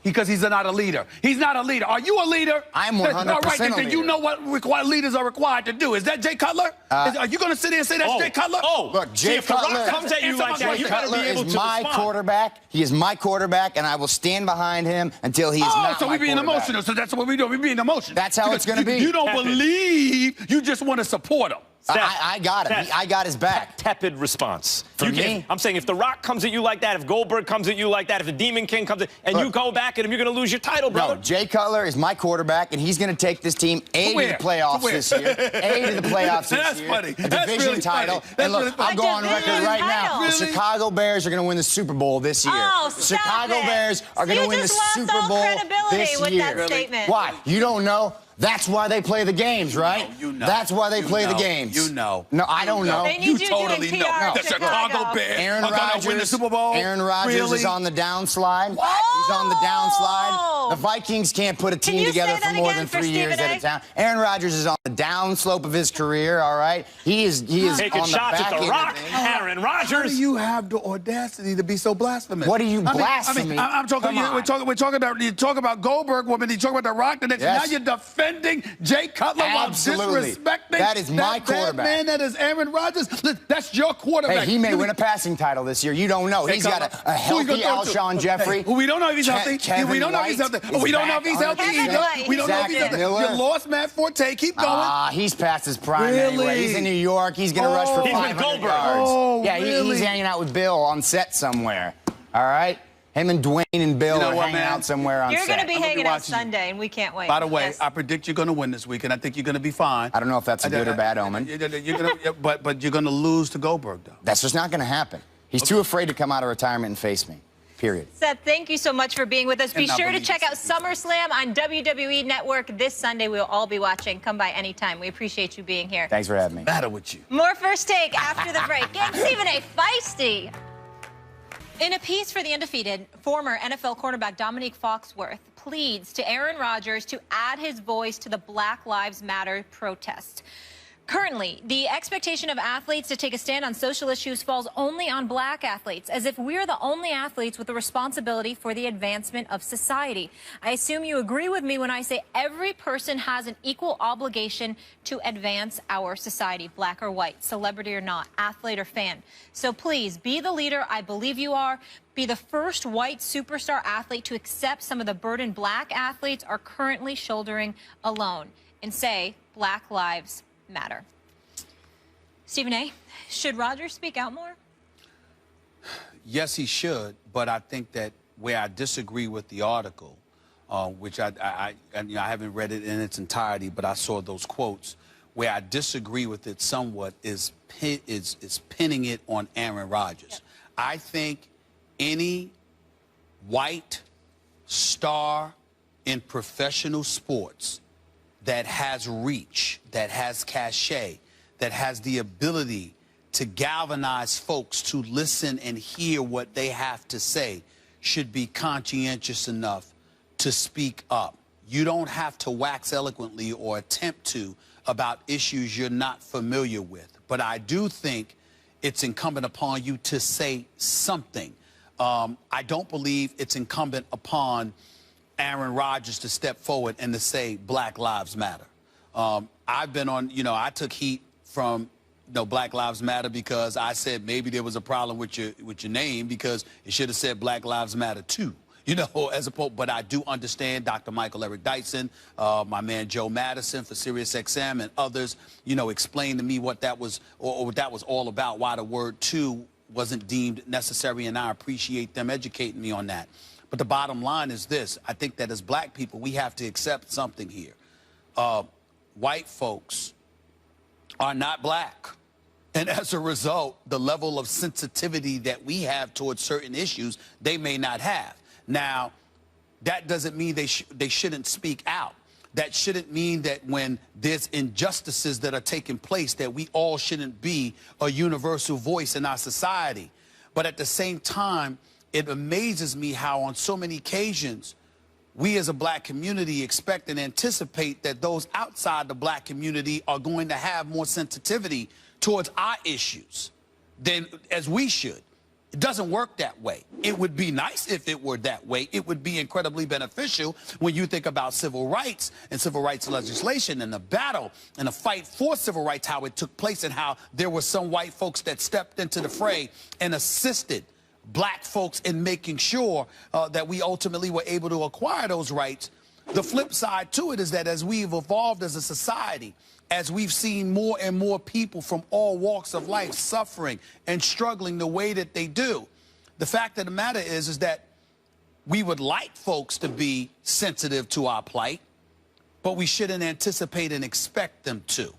because he's not a leader. He's not a leader. Are you a leader? I'm 100% All right, a then you leader. know what leaders are required to do. Is that Jay Cutler? Are you going to sit there and say that's Jay Cutler? Look, Jay if The Rock Cutler comes at you like that, you better Cutler be able is to my respond. quarterback. He is my quarterback, and I will stand behind him until he is not so my we're being quarterback. emotional. So that's what we're doing. We're being emotional. That's how it's gonna be. You don't Tepid. believe. You just want to support him. I got him. Seth. I got his back. Tepid response. For me? I'm saying if The Rock comes at you like that, if Goldberg comes at you like that, if the Demon King comes at and you go back at him, you're going to lose your title, brother. No, Jay Cutler is my quarterback, and he's going to take this team to the playoffs this year. To the playoffs this That's year. funny. A That's division really title. funny. And That's look, really funny. I'll go on A record division right now. title. The Chicago Bears are going to win the Super Bowl this year. Oh, The stop Chicago it. Bears are going to You win the just lost Super all Bowl credibility this with year. that statement. Why? You don't know? That's why they play the games, right? You know. That's why they play the know. games. You know. No, I don't know. They need You you totally doing know. PR The Chicago Bears Aaron are going to win the Rodgers, Super Bowl. Aaron Rodgers Really? is on the downslide. What? He's on the downslide. Oh. The Vikings can't put a Can team you together say for that more again than for 3 years Stephen at A? a time. Aaron Rodgers is on the downslope of his career, all right? He is Taking on the shots back at The end Rock, of things. Aaron How Rodgers. do you have the audacity to be so blasphemous? What are you blasphemy? I'm talking. Come on. We're talking about. You talk about Goldberg woman. You talk about The Rock. The next. Yes. Now you're defending Jay Cutler while Absolutely. disrespecting That is my that quarterback. man that is Aaron Rodgers. That's your quarterback. Hey, he may win a passing title this year. You don't know. Jay He's got Cutler. a Who you healthy gonna throw to? Alshon Jeffrey. Hey, we don't know if he's healthy. Kevin We don't know if he's White healthy. is We don't know if back he's on healthy the Kevin either. White, We don't know if he's Zach healthy. Miller. You lost Matt Forte. Keep going. He's past his prime Really? anyway. He's in New York. He's going to rush for He's with 500 Goldberg. yards. Oh, yeah, really? he's hanging out with Bill on set somewhere. All right? Him and Dwayne and Bill You know are what, hanging man? out somewhere on You're set. going to be I'm gonna be hanging out watching you. Sunday, and we can't wait. By the way, Yes. I predict you're going to win this week, and I think you're going to be fine. I don't know if that's a good or bad omen. But you're going to lose to Goldberg, though. That's just not going to happen. He's too afraid to come out of retirement and face me. Period. Seth, thank you so much for being with us. Be And I sure to believe check out it's- SummerSlam on WWE Network this Sunday. We'll all be watching. Come by anytime. We appreciate you being here. Thanks for having me. Matter with you. More First Take after the break. Get Stephen A. feisty. In a piece for The Undefeated, former NFL cornerback Dominique Foxworth pleads to Aaron Rodgers to add his voice to the Black Lives Matter protest. Currently, the expectation of athletes to take a stand on social issues falls only on black athletes, as if we're the only athletes with the responsibility for the advancement of society. I assume you agree with me when I say every person has an equal obligation to advance our society, black or white, celebrity or not, athlete or fan. So please, be the leader I believe you are. Be the first white superstar athlete to accept some of the burden black athletes are currently shouldering alone, and say Black Lives Matter. Stephen A., should Rodgers speak out more? Yes, he should, but I think that where I disagree with the article, which I haven't read it in its entirety, but I saw those quotes. Where I disagree with it somewhat is pinning it on Aaron Rodgers. Yep. I think any white star in professional sports that has reach, that has cachet, that has the ability to galvanize folks to listen and hear what they have to say should be conscientious enough to speak up. You don't have to wax eloquently or attempt to about issues you're not familiar with. But I do think it's incumbent upon you to say something. I don't believe it's incumbent upon Aaron Rodgers to step forward and to say Black Lives Matter. I've been on, I took heat from Black Lives Matter because I said maybe there was a problem with your name because it should have said Black Lives Matter too. As opposed, but I do understand Dr. Michael Eric Dyson, my man Joe Madison for SiriusXM and others, explained to me what that was or what that was all about, why the word "to" wasn't deemed necessary, and I appreciate them educating me on that. But the bottom line is this: I think that as black people, we have to accept something here. White folks are not black. And as a result, the level of sensitivity that we have towards certain issues, they may not have. Now, that doesn't mean they shouldn't speak out. That shouldn't mean that when there's injustices that are taking place, that we all shouldn't be a universal voice in our society. But at the same time, it amazes me how on so many occasions we as a black community expect and anticipate that those outside the black community are going to have more sensitivity towards our issues than as we should. It doesn't work that way. It would be nice if it were that way. It would be incredibly beneficial when you think about civil rights and civil rights legislation and the battle and the fight for civil rights, how it took place and how there were some white folks that stepped into the fray and assisted black folks in making sure that we ultimately were able to acquire those rights. The flip side to it is that as we've evolved as a society, as we've seen more and more people from all walks of life suffering and struggling the way that they do, the fact of the matter is that we would like folks to be sensitive to our plight, but we shouldn't anticipate and expect them to.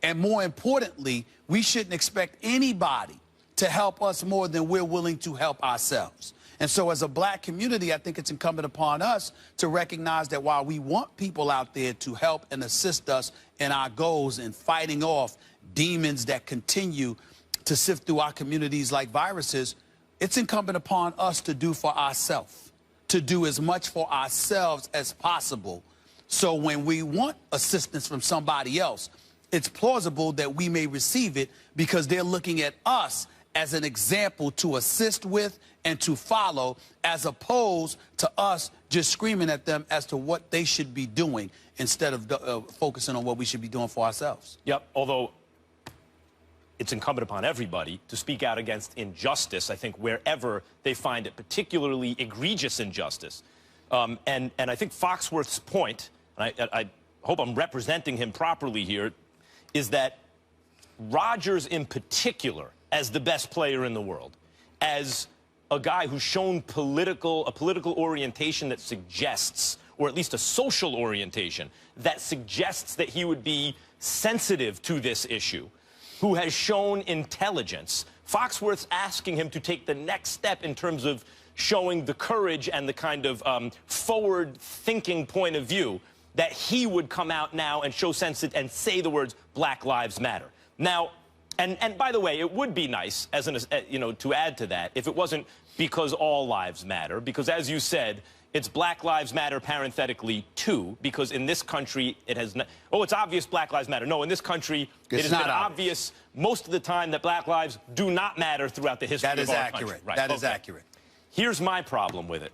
And more importantly, we shouldn't expect anybody to help us more than we're willing to help ourselves. And so as a black community, I think it's incumbent upon us to recognize that while we want people out there to help and assist us in our goals in fighting off demons that continue to sift through our communities like viruses, it's incumbent upon us to do for ourselves, to do as much for ourselves as possible. So when we want assistance from somebody else, it's plausible that we may receive it because they're looking at us as an example to assist with and to follow, as opposed to us just screaming at them as to what they should be doing instead of focusing on what we should be doing for ourselves. Yep, although it's incumbent upon everybody to speak out against injustice, I think, wherever they find it, particularly egregious injustice. And I think Foxworth's point, and I hope I'm representing him properly here, is that Rodgers in particular, as the best player in the world, as a guy who's shown a political orientation that suggests, or at least a social orientation, that suggests that he would be sensitive to this issue, who has shown intelligence. Foxworth's asking him to take the next step in terms of showing the courage and the kind of forward-thinking point of view that he would come out now and show sense and say the words Black Lives Matter. Now, and by the way, it would be nice, as an, to add to that, if it wasn't because all lives matter, because as you said, it's Black Lives Matter parenthetically too, because in this country it has not, oh, it's obvious Black Lives Matter. No, in this country it has been obvious most of the time that Black lives do not matter throughout the history of our country. Right. That is accurate. Here's my problem with it.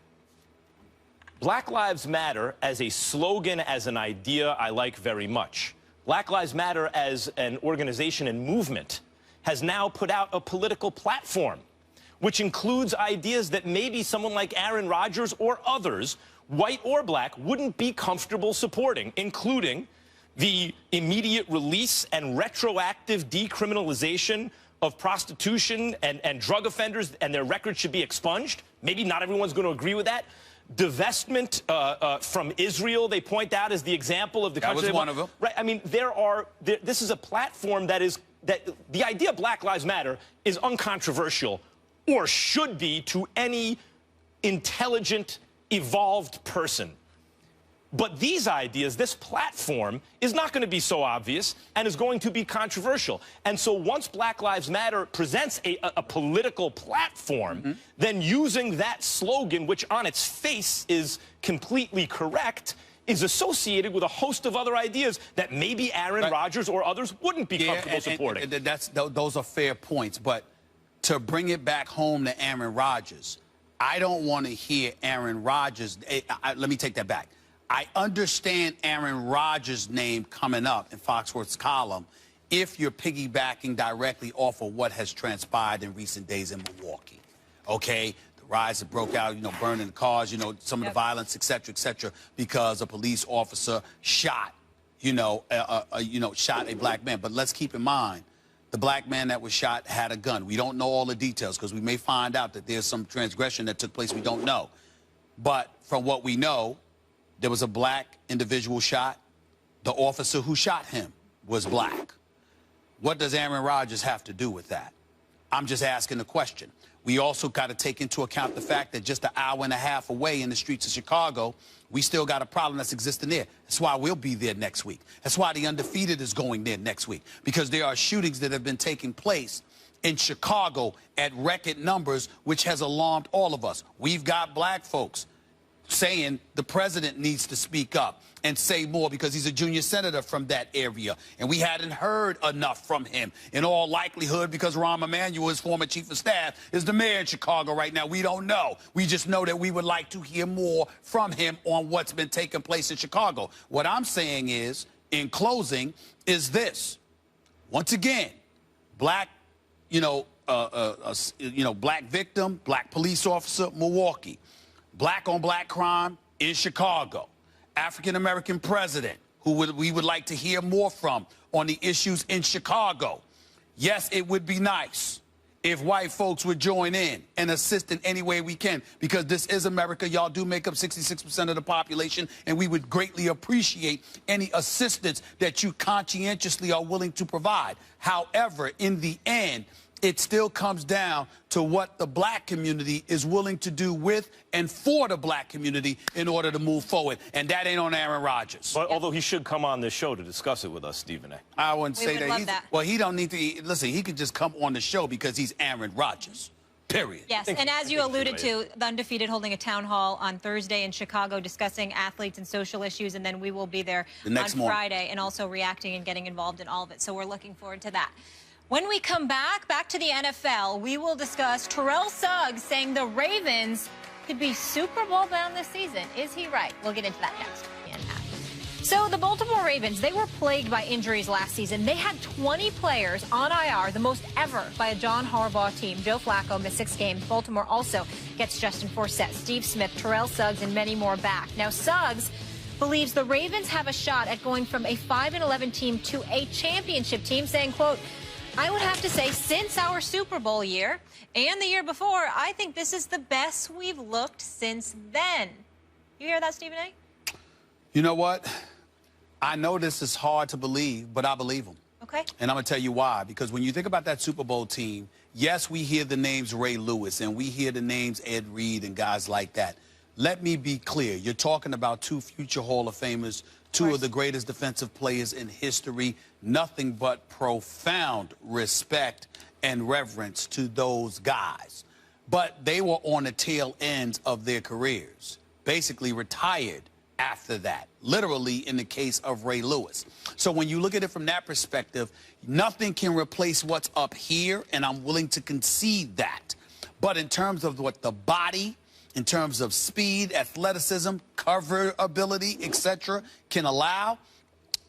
Black Lives Matter as a slogan, as an idea, I like very much. Black Lives Matter as an organization and movement has now put out a political platform, which includes ideas that maybe someone like Aaron Rodgers or others, white or black, wouldn't be comfortable supporting, including the immediate release and retroactive decriminalization of prostitution and drug offenders, and their records should be expunged. Maybe not everyone's going to agree with that. Divestment from Israel, they point out as the example of the country. That was one of them. Right. I mean, this is a platform that the idea of Black Lives Matter is uncontroversial, or should be to any intelligent, evolved person. But these ideas, this platform, is not going to be so obvious and is going to be controversial. And so once Black Lives Matter presents a political platform, then using that slogan, which on its face is completely correct, is associated with a host of other ideas that maybe Aaron Rodgers or others wouldn't be comfortable supporting. Those are fair points. But to bring it back home to Aaron Rodgers, I don't want to hear Aaron Rodgers. Let me take that back. I understand Aaron Rodgers' name coming up in Foxworth's column if you're piggybacking directly off of what has transpired in recent days in Milwaukee. Okay? The riots that broke out, burning the cars, some of the violence, et cetera, because a police officer shot, shot a black man. But let's keep in mind, the black man that was shot had a gun. We don't know all the details because we may find out that there's some transgression that took place we don't know. But from what we know, there was a black individual shot. The officer who shot him was black. What does Aaron Rodgers have to do with that? I'm just asking the question. We also got to take into account the fact that just an hour and a half away in the streets of Chicago, we still got a problem that's existing there. That's why we'll be there next week. That's why the Undefeated is going there next week, because there are shootings that have been taking place in Chicago at record numbers, which has alarmed all of us. We've got black folks saying the president needs to speak up and say more because he's a junior senator from that area. And we hadn't heard enough from him. In all likelihood, because Rahm Emanuel, his former chief of staff, is the mayor in Chicago right now. We don't know. We just know that we would like to hear more from him on what's been taking place in Chicago. What I'm saying is, in closing, is this. Once again, black, black victim, black police officer, Milwaukee. Black on black crime in Chicago. African-American president who we would like to hear more from on the issues in Chicago. Yes, it would be nice if white folks would join in and assist in any way we can, because this is America. Y'all do make up 66% of the population, and we would greatly appreciate any assistance that you conscientiously are willing to provide. However, in the end, it still comes down to what the black community is willing to do with and for the black community in order to move forward. And that ain't on Aaron Rodgers. But although he should come on this show to discuss it with us, Stephen A. I wouldn't say would love that. that. Well, he don't need to. Listen, he could just come on the show because he's Aaron Rodgers. Period. Yes, and as you alluded to, the Undefeated holding a town hall on Thursday in Chicago discussing athletes and social issues, and then we will be there on Friday and also reacting and getting involved in all of it. So we're looking forward to that. When we come back to the NFL, we will discuss Terrell Suggs saying the Ravens could be Super Bowl bound this season. Is he right? We'll get into that next. So the Baltimore Ravens, they were plagued by injuries last season. They had 20 players on IR, the most ever by a John Harbaugh team. Joe Flacco missed 6 games. Baltimore also gets Justin Forsett, Steve Smith, Terrell Suggs, and many more back. Now, Suggs believes the Ravens have a shot at going from a 5-11 team to a championship team, saying, quote, I would have to say, since our Super Bowl year and the year before, I think this is the best we've looked since then. You hear that, Stephen A? You know what? I know this is hard to believe, but I believe him. Okay. And I'm going to tell you why. Because when you think about that Super Bowl team, yes, we hear the names Ray Lewis and we hear the names Ed Reed and guys like that. Let me be clear. You're talking about 2 future Hall of Famers, 2 of the greatest defensive players in history. Nothing but profound respect and reverence to those guys. But they were on the tail ends of their careers, basically retired after that, literally in the case of Ray Lewis. So when you look at it from that perspective, nothing can replace what's up here, and I'm willing to concede that. But in terms of what the body, in terms of speed, athleticism, cover ability, etc., can allow,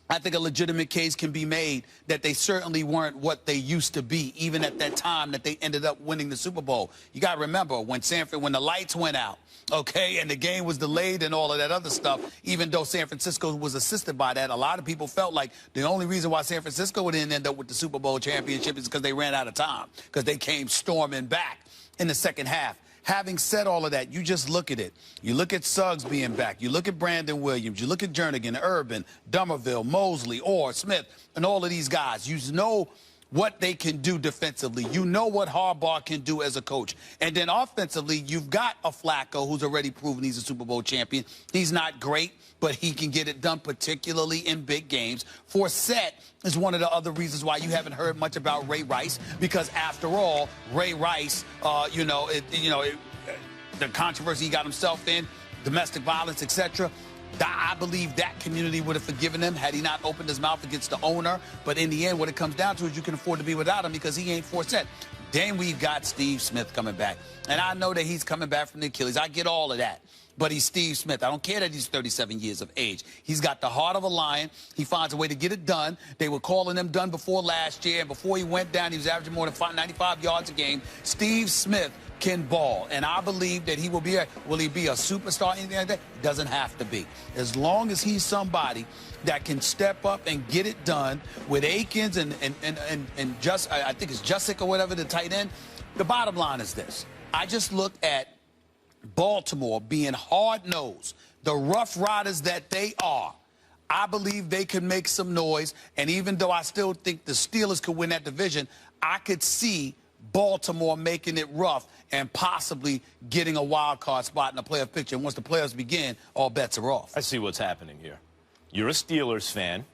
I think a legitimate case can be made that they certainly weren't what they used to be, even at that time that they ended up winning the Super Bowl. You got to remember, when the lights went out, okay, and the game was delayed and all of that other stuff, even though San Francisco was assisted by that, a lot of people felt like the only reason why San Francisco didn't end up with the Super Bowl championship is because they ran out of time, because they came storming back in the second half. Having said all of that, you just look at it. You look at Suggs being back. You look at Brandon Williams. You look at Jernigan, Urban, Dummerville, Mosley, Orr, Smith, and all of these guys. You know what they can do defensively. You know what Harbaugh can do as a coach. And then offensively, you've got a Flacco who's already proven he's a Super Bowl champion. He's not great, but he can get it done, particularly in big games. Forsett is one of the other reasons why you haven't heard much about Ray Rice, because after all, Ray Rice, the controversy he got himself in, domestic violence, etc., I believe that community would have forgiven him had he not opened his mouth against the owner. But in the end, what it comes down to is you can afford to be without him because he ain't Forsett. Then we've got Steve Smith coming back. And I know that he's coming back from the Achilles. I get all of that. But he's Steve Smith. I don't care that he's 37 years of age. He's got the heart of a lion. He finds a way to get it done. They were calling him done before last year. And before he went down, he was averaging more than 95 yards a game. Steve Smith can ball. And I believe that he will be will he be a superstar, anything like that? Doesn't have to be. As long as he's somebody that can step up and get it done with Akins and just, I think it's Jusic or whatever, the tight end. The bottom line is this. I just looked at Baltimore being hard-nosed, the Rough Riders that they are. I believe they can make some noise. And even though I still think the Steelers could win that division, I could see Baltimore making it rough and possibly getting a wild card spot in the playoff picture. And once the playoffs begin, all bets are off. I see what's happening here. You're a Steelers fan,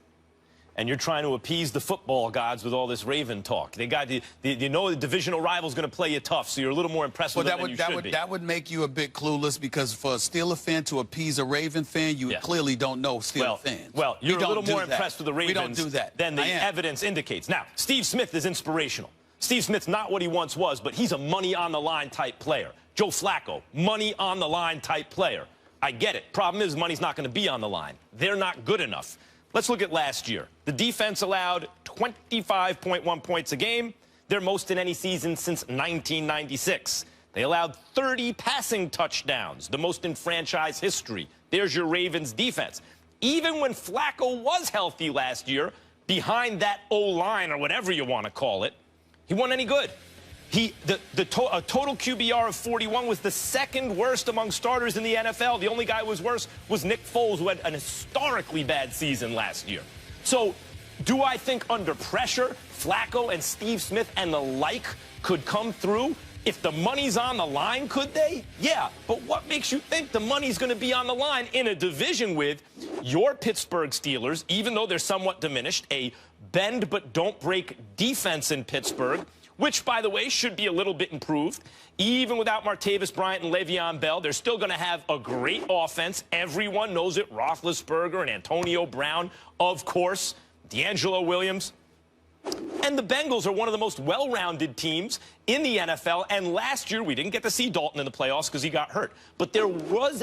and you're trying to appease the football gods with all this Raven talk. They got you know the divisional rival's going to play you tough, so you're a little more impressed with them than you should be. That would make you a bit clueless, because for a Steeler fan to appease a Raven fan, you clearly don't know Steeler fans. Well, you're a little more impressed with the Ravens we don't do that. than the evidence indicates. Now, Steve Smith is inspirational. Steve Smith's not what he once was, but he's a money-on-the-line type player. Joe Flacco, money-on-the-line type player. I get it. Problem is, money's not going to be on the line. They're not good enough. Let's look at last year. The defense allowed 25.1 points a game, their most in any season since 1996. They allowed 30 passing touchdowns, the most in franchise history. There's your Ravens defense. Even when Flacco was healthy last year, behind that O-line or whatever you want to call it, he wasn't any good. A total QBR of 41 was the second worst among starters in the NFL. The only guy who was worse was Nick Foles, who had an historically bad season last year. So do I think under pressure, Flacco and Steve Smith and the like could come through? If the money's on the line, could they? Yeah, but what makes you think the money's going to be on the line in a division with your Pittsburgh Steelers, even though they're somewhat diminished, a bend but don't break defense in Pittsburgh, which, by the way, should be a little bit improved. Even without Martavis Bryant and Le'Veon Bell, they're still going to have a great offense. Everyone knows it. Roethlisberger and Antonio Brown, of course, D'Angelo Williams. And the Bengals are one of the most well-rounded teams in the NFL. And last year, we didn't get to see Dalton in the playoffs because he got hurt. But there was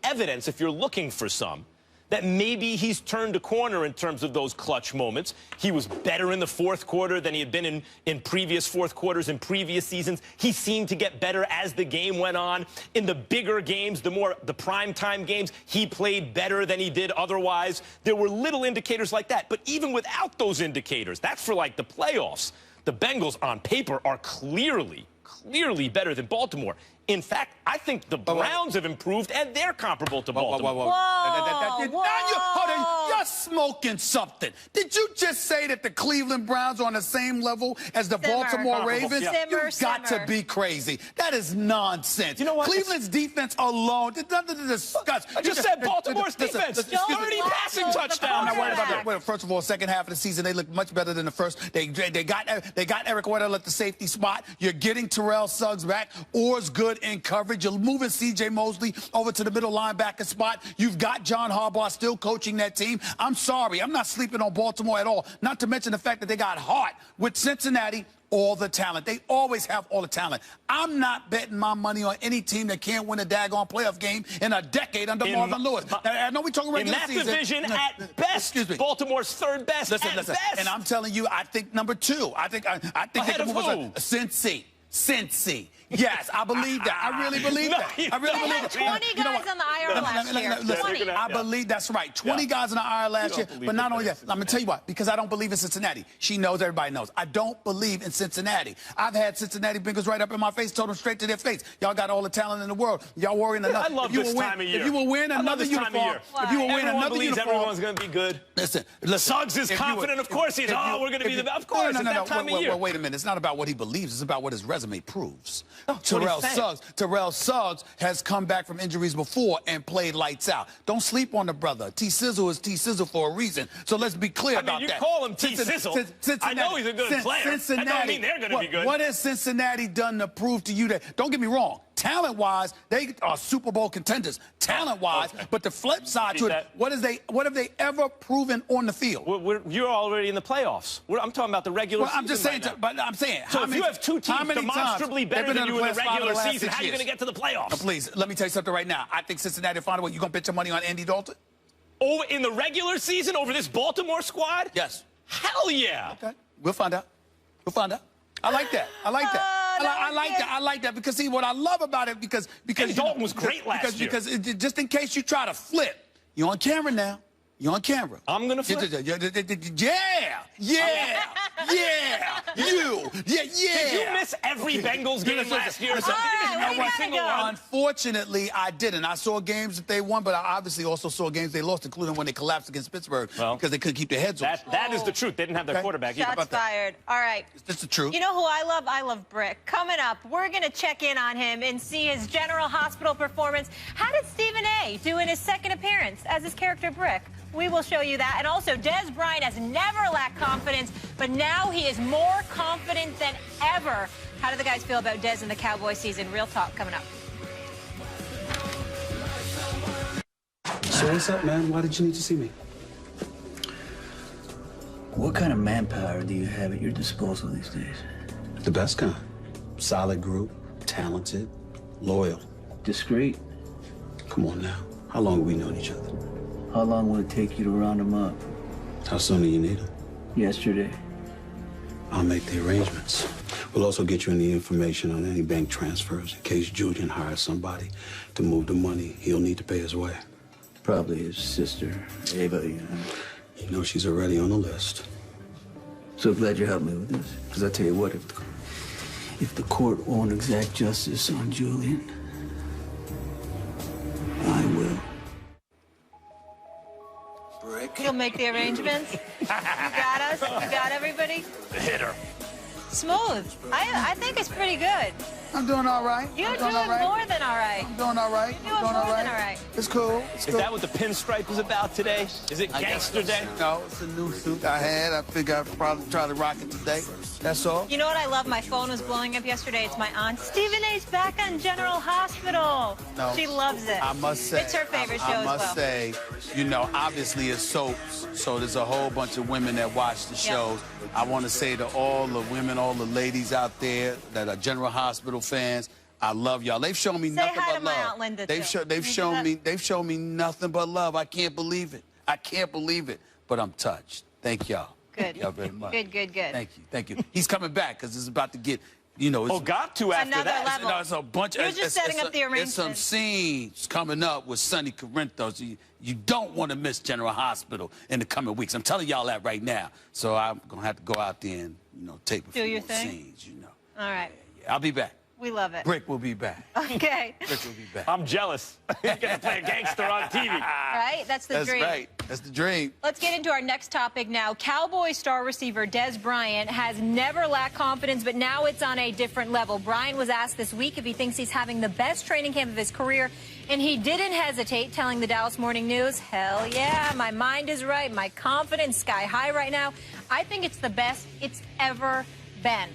evidence, if you're looking for some, that maybe he's turned a corner in terms of those clutch moments. He was better in the fourth quarter than he had been in previous fourth quarters in previous seasons. He seemed to get better as the game went on. In the bigger games, the primetime games, he played better than he did otherwise. There were little indicators like that. But even without those indicators, that's for like the playoffs, the Bengals on paper are clearly better than Baltimore. In fact, I think the Browns have improved, and they're comparable to Baltimore. You're smoking something. Did you just say that the Cleveland Browns are on the same level as the Baltimore Ravens? You've got to be crazy. That is nonsense. You know what? Cleveland's defense alone, there's nothing to discuss. I just said Baltimore's defense. 30 passing touchdowns. I'm not worried about that. Well, first of all, second half of the season, they look much better than the first. They got Eric Weddle at the safety spot. You're getting Terrell Suggs back. Orr's good in coverage. You're moving C.J. Mosley over to the middle linebacker spot. You've got John Harbaugh still coaching that team. I'm sorry. I'm not sleeping on Baltimore at all. Not to mention the fact that they got hot with Cincinnati. All the talent. They always have all the talent. I'm not betting my money on any team that can't win a daggone playoff game in a decade under Marvin Lewis. Now, I know we're talking regular season. In that division, at best, Baltimore's third best. Listen. Best. And I'm telling you, I think number two. I think they can move on. Cincy. Yes, I believe that. I really believe that. I really believe that. 20 guys on the IR last year. 20. I believe that's right. 20 guys on the IR last year. But not only that, I'm going to tell you what, because I don't believe in Cincinnati. She knows, everybody knows. I don't believe in Cincinnati. I've had Cincinnati Bengals right up in my face, told them straight to their face. Y'all got all the talent in the world. Y'all worrying enough. I love this time of year. If you will win another uniform, everyone's going to be good. Listen. Suggs is confident, of course. He's, we're going to be the best. Of course, it's that time of year. Wait a minute. It's not about what he believes. It's about what his resume proves. Terrell Suggs has come back from injuries before and played lights out. Don't sleep on the brother. T-Sizzle is T-Sizzle for a reason. So let's be clear about that. You call him T-Sizzle. I know he's a good player. That don't mean they're going to be good. What has Cincinnati done to prove to you that? Don't get me wrong. Talent-wise, they are Super Bowl contenders. Talent-wise, but the flip side to it, what have they ever proven on the field? You're already in the playoffs. I'm talking about the regular season. I'm just saying. But I'm saying. So if you have two teams demonstrably better than you in the regular season, how are you going to get to the playoffs? Please, let me tell you something right now. I think Cincinnati will find a way. You going to bet your money on Andy Dalton? Oh, in the regular season over this Baltimore squad? Yes. Hell yeah. Okay. We'll find out. I like that. I like that because see what I love about it because Dalton was great last year. Because just in case you try to flip, you're on camera now. You're on camera. I'm gonna flip. Yeah. Did you miss every Bengals game last year? Unfortunately, I didn't. I saw games that they won, but I obviously also saw games they lost, including when they collapsed against Pittsburgh because they couldn't keep their heads on. That is the truth. They didn't have their quarterback. Shots fired. All right. That's the truth. You know who I love? I love Brick. Coming up, we're going to check in on him and see his General Hospital performance. How did Stephen A. do in his second appearance as his character Brick? We will show you that. And also, Des Bryant has never lacked confidence, but now he is more confident than ever. How do the guys feel about Des in the Cowboys season? Real talk coming up. So what's up, man? Why did you need to see me? What kind of manpower do you have at your disposal these days? The best kind. Solid group, talented, loyal. Discreet? Come on now. How long have we known each other? How long will it take you to round them up? How soon do you need them? Yesterday. I'll make the arrangements. We'll also get you any information on any bank transfers in case Julian hires somebody to move the money he'll need to pay his way. Probably his sister, Ava, you know. You know she's already on the list. So glad you helped me with this. Because I tell you what, if the court won't exact justice on Julian, I will. You'll make the arrangements. You got us. You got everybody. The hitter. Smooth. I think it's pretty good. I'm doing all right. You're doing more than all right. I'm doing all right. You're doing more than all right. It's cool. It's Is that what the pinstripe is about today? Is it Gangster Day? No, it's a new suit I had. I figured I'd probably try to rock it today. That's all. You know what I love? My phone was blowing up yesterday. It's my aunt. Stephen A's back on General Hospital. No, She loves it. I must say. It's her favorite show as well. I must say, you know, obviously it's soaps, so there's a whole bunch of women that watch the shows. I want to say to all the women, all the ladies out there that are General Hospital fans, I love y'all. They've shown me nothing hi but to my love. Aunt Linda, They've too. shown me nothing but love. I can't believe it. I can't believe it. But I'm touched. Thank y'all. Good. Thank y'all very much. Good. Thank you. Thank you. He's coming back because it's about to get, you know. It's, got to after Another that. level. No, it's a bunch. You're just setting up the There's some arrangements. scenes coming up with Sonny Corinthos. You don't want to miss General Hospital in the coming weeks. I'm telling y'all that right now. So I'm gonna have to go out there and take a few your more thing? scenes. All right. Yeah, I'll be back. We love it. Brick will be back. Okay. Brick will be back. I'm jealous. You get to play a gangster on TV. Right? That's the That's dream. right. That's the dream. Let's get into our next topic now. Cowboys star receiver Des Bryant has never lacked confidence, but now it's on a different level. Bryant was asked this week if he thinks he's having the best training camp of his career, and he didn't hesitate, telling the Dallas Morning News, hell yeah, my mind is right, my confidence sky high right now. I think it's the best it's ever been.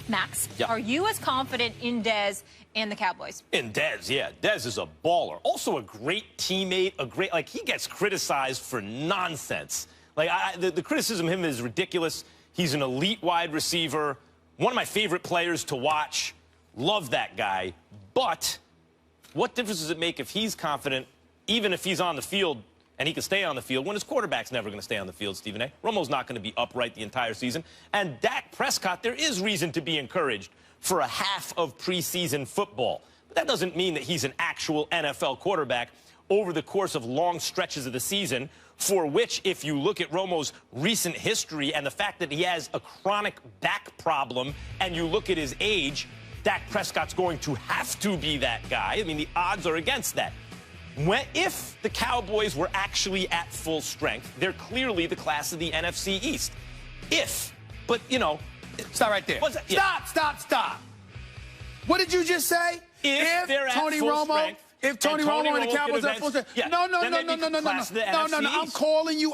Max, are you as confident in Des and the Cowboys? In Dez, yeah. Dez is a baller. Also a great teammate, he gets criticized for nonsense. The criticism of him is ridiculous. He's an elite wide receiver, one of my favorite players to watch. Love that guy. But what difference does it make if he's confident, even if he's on the field and he can stay on the field, when his quarterback's never going to stay on the field, Stephen A. Romo's not going to be upright the entire season. And Dak Prescott, there is reason to be encouraged for a half of preseason football. But that doesn't mean that he's an actual NFL quarterback over the course of long stretches of the season, for which, if you look at Romo's recent history and the fact that he has a chronic back problem, and you look at his age, Dak Prescott's going to have to be that guy. I mean, the odds are against that. If the Cowboys were actually at full strength, they're clearly the class of the NFC East. But, Stop right there. Stop. What did you just say? If they're at Tony full Romo, strength, if Tony Romo and the Cowboys are at full strength, no. I'm calling you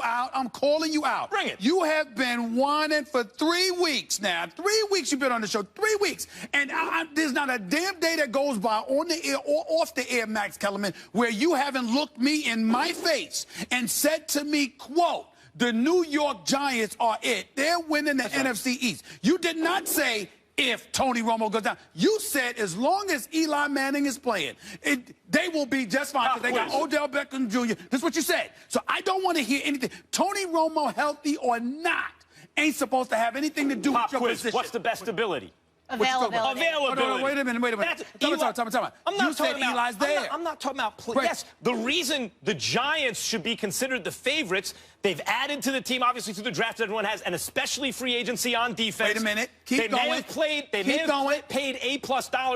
out. Bring it. You have been whining for 3 weeks now. 3 weeks you've been on the show. 3 weeks, and there's not a damn day that goes by on the air or off the air, Max Kellerman, where you haven't looked me in my face and said to me, quote, "The New York Giants are it. They're winning the NFC East." You did not say if Tony Romo goes down. You said as long as Eli Manning is playing, they will be just fine because they got Odell Beckham Jr. That's what you said. So I don't want to hear anything. Tony Romo, healthy or not, ain't supposed to have anything to do with your position. What's the best ability? Availability. Availability. Wait a minute. Time out. You said Eli's there. I'm not talking about yes, the reason the Giants should be considered the favorites, they've added to the team, obviously, through the draft everyone has, and especially free agency on defense. Wait a minute. They may have paid $A+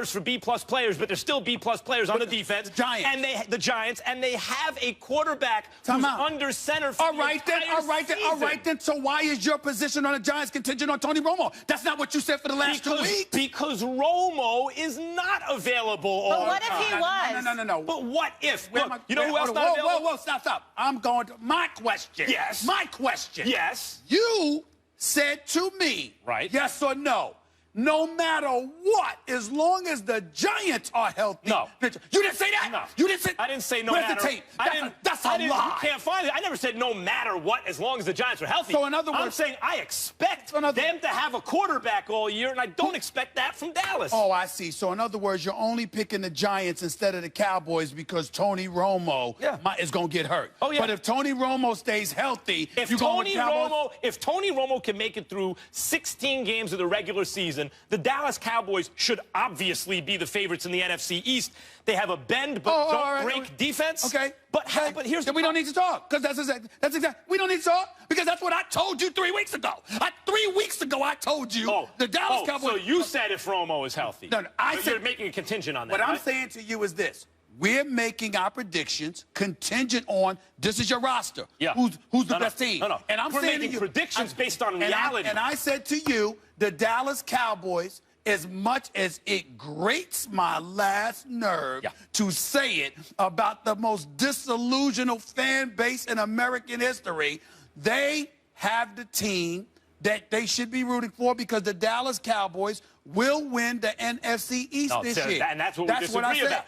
for B+ players, but they're still B+ players on the defense. The Giants. And they have a quarterback who's under center for All right then. So why is your position on the Giants contingent on Tony Romo? That's not what you said for the last 2 weeks. weeks? Because Romo is not available But all what the if time. he was? No. But what if? Where Look, am I- you know who else whoa, not available? Whoa, stop. I'm going to my question. Yes. My question. Yes. You said to me, Right. yes or no, no matter what, as long as the Giants are healthy. No. You didn't say that? No. You didn't say I didn't say no Where's matter. the tape? That's a lie. You can't find it. I never said no matter what, as long as the Giants are healthy. So in other I'm words- saying I expect So in other- them to have a quarterback all year, and I don't expect that from Dallas. Oh, I see. So in other words, you're only picking the Giants instead of the Cowboys because Tony Romo is going to get hurt. Oh, yeah. But if Tony Romo stays healthy, If you going with Tony Romo can make it through 16 games of the regular season, the Dallas Cowboys should obviously be the favorites in the NFC East. They have a bend but don't break defense. Okay. But here's we don't need to talk because that's exactly. We don't need to talk because that's what I told you 3 weeks ago. 3 weeks ago, I told you the Dallas Cowboys. So you said if Romo is healthy. No, I said you're making a contingent on that. What I'm right? saying to you is this. We're making our predictions contingent on this is your roster. Yeah. Who's the best team? No. And I'm We're saying making to you, predictions based on reality. And I said to you, the Dallas Cowboys, as much as it grates my last nerve to say it about the most disillusioned fan base in American history, they have the team that they should be rooting for because the Dallas Cowboys will win the NFC East this year. And that's what we disagree about.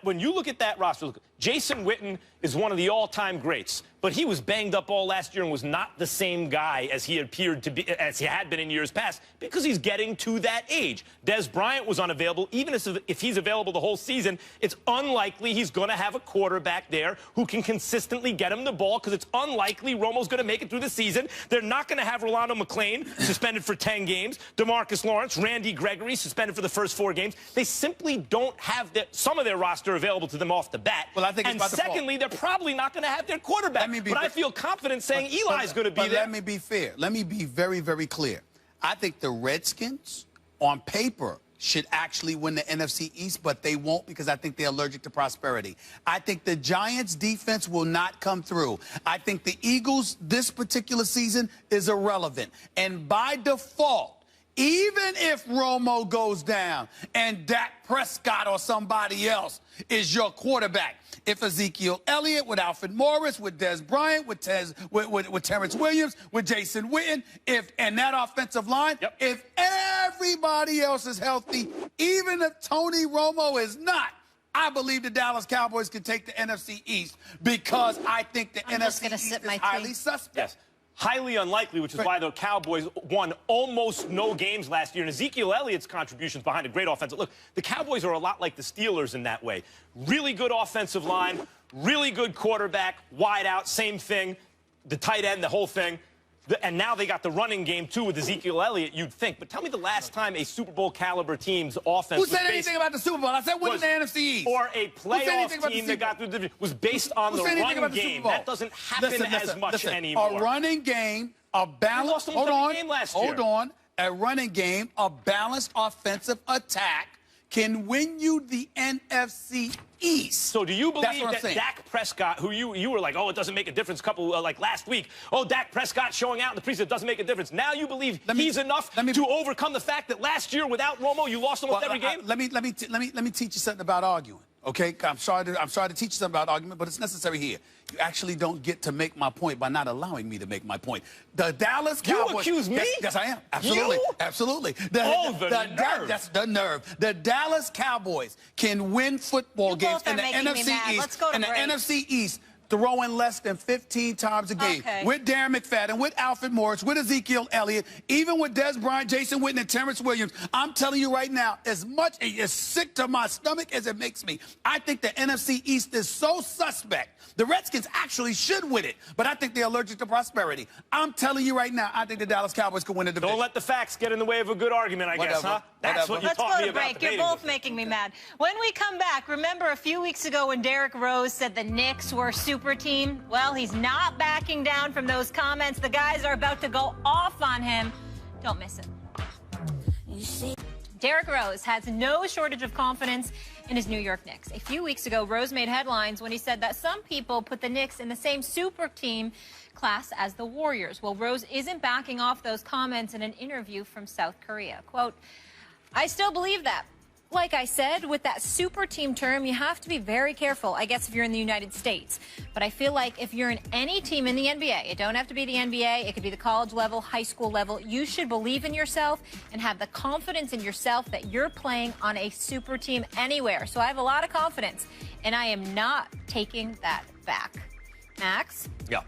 When you look at that roster, look, Jason Witten is one of the all-time greats, but he was banged up all last year and was not the same guy as he appeared to be, as he had been in years past, because he's getting to that age. Des Bryant was unavailable. Even if he's available the whole season, it's unlikely he's going to have a quarterback there who can consistently get him the ball, because it's unlikely Romo's going to make it through the season. They're not going to have Rolando McClain suspended for 10 games, DeMarcus Lawrence, Randy Gregory suspended for the first 4 games. They simply don't have some of their roster available to them off the bat. Well, I think and secondly, they're probably not going to have their quarterback. But I feel confident saying Eli's going to be there. Let me be fair. Let me be very, very clear. I think the Redskins, on paper, should actually win the NFC East, but they won't because I think they're allergic to prosperity. I think the Giants' defense will not come through. I think the Eagles, this particular season, is irrelevant. And by default, even if Romo goes down and Dak Prescott or somebody else is your quarterback, if Ezekiel Elliott with Alfred Morris, with Des Bryant, with Terrence Williams, with Jason Witten, and that offensive line, if everybody else is healthy, even if Tony Romo is not, I believe the Dallas Cowboys can take the NFC East because I think the NFC East is highly suspect. Yes. Highly unlikely, which is why the Cowboys won almost no games last year. And Ezekiel Elliott's contributions behind a great offensive. Look, the Cowboys are a lot like the Steelers in that way. Really good offensive line, really good quarterback, wide out, same thing. The tight end, the whole thing. And now they got the running game, too, with Ezekiel Elliott, you'd think. But tell me the last time a Super Bowl caliber team's offense Who said anything about the Super Bowl? I said winning the NFC East. Or a playoff team that got through the division was based on the run game. That doesn't happen as much anymore. A running game, a balanced... Hold on. A running game, a balanced offensive attack can win you the NFC East. So do you believe that Dak Prescott, who you were like, oh, it doesn't make a difference, like last week, oh, Dak Prescott showing out in the preseason doesn't make a difference. Now you believe he's enough to overcome the fact that last year without Romo you lost almost every game? Let me teach you something about arguing. Okay, I'm sorry to teach you something about argument, but it's necessary here. You actually don't get to make my point by not allowing me to make my point. The Dallas Cowboys. You accuse me? Yes, I am. Absolutely. You? Absolutely. The nerve. That's the nerve. The Dallas Cowboys can win football games in the NFC East and the NFC East, throwing less than 15 times a game. With Darren McFadden, with Alfred Morris, with Ezekiel Elliott, even with Des Bryant, Jason Witten, and Terrence Williams. I'm telling you right now, as sick to my stomach as it makes me, I think the NFC East is so suspect. The Redskins actually should win it, but I think they're allergic to prosperity. I'm telling you right now, I think the Dallas Cowboys can win the division. Don't let the facts get in the way of a good argument, I guess, huh? That's what you taught me about. Let's go to break. You're both making me mad. When we come back, remember a few weeks ago when Derrick Rose said the Knicks were a super team? Well, he's not backing down from those comments. The guys are about to go off on him. Don't miss it. Derrick Rose has no shortage of confidence in his New York Knicks. A few weeks ago, Rose made headlines when he said that some people put the Knicks in the same super team class as the Warriors. Well, Rose isn't backing off those comments in an interview from South Korea. Quote, I still believe that. Like I said, with that super team term, you have to be very careful, I guess, if you're in the United States. But I feel like if you're in any team in the NBA, it don't have to be the NBA, it could be the college level, high school level, you should believe in yourself and have the confidence in yourself that you're playing on a super team anywhere. So I have a lot of confidence, and I am not taking that back. Max? Yeah.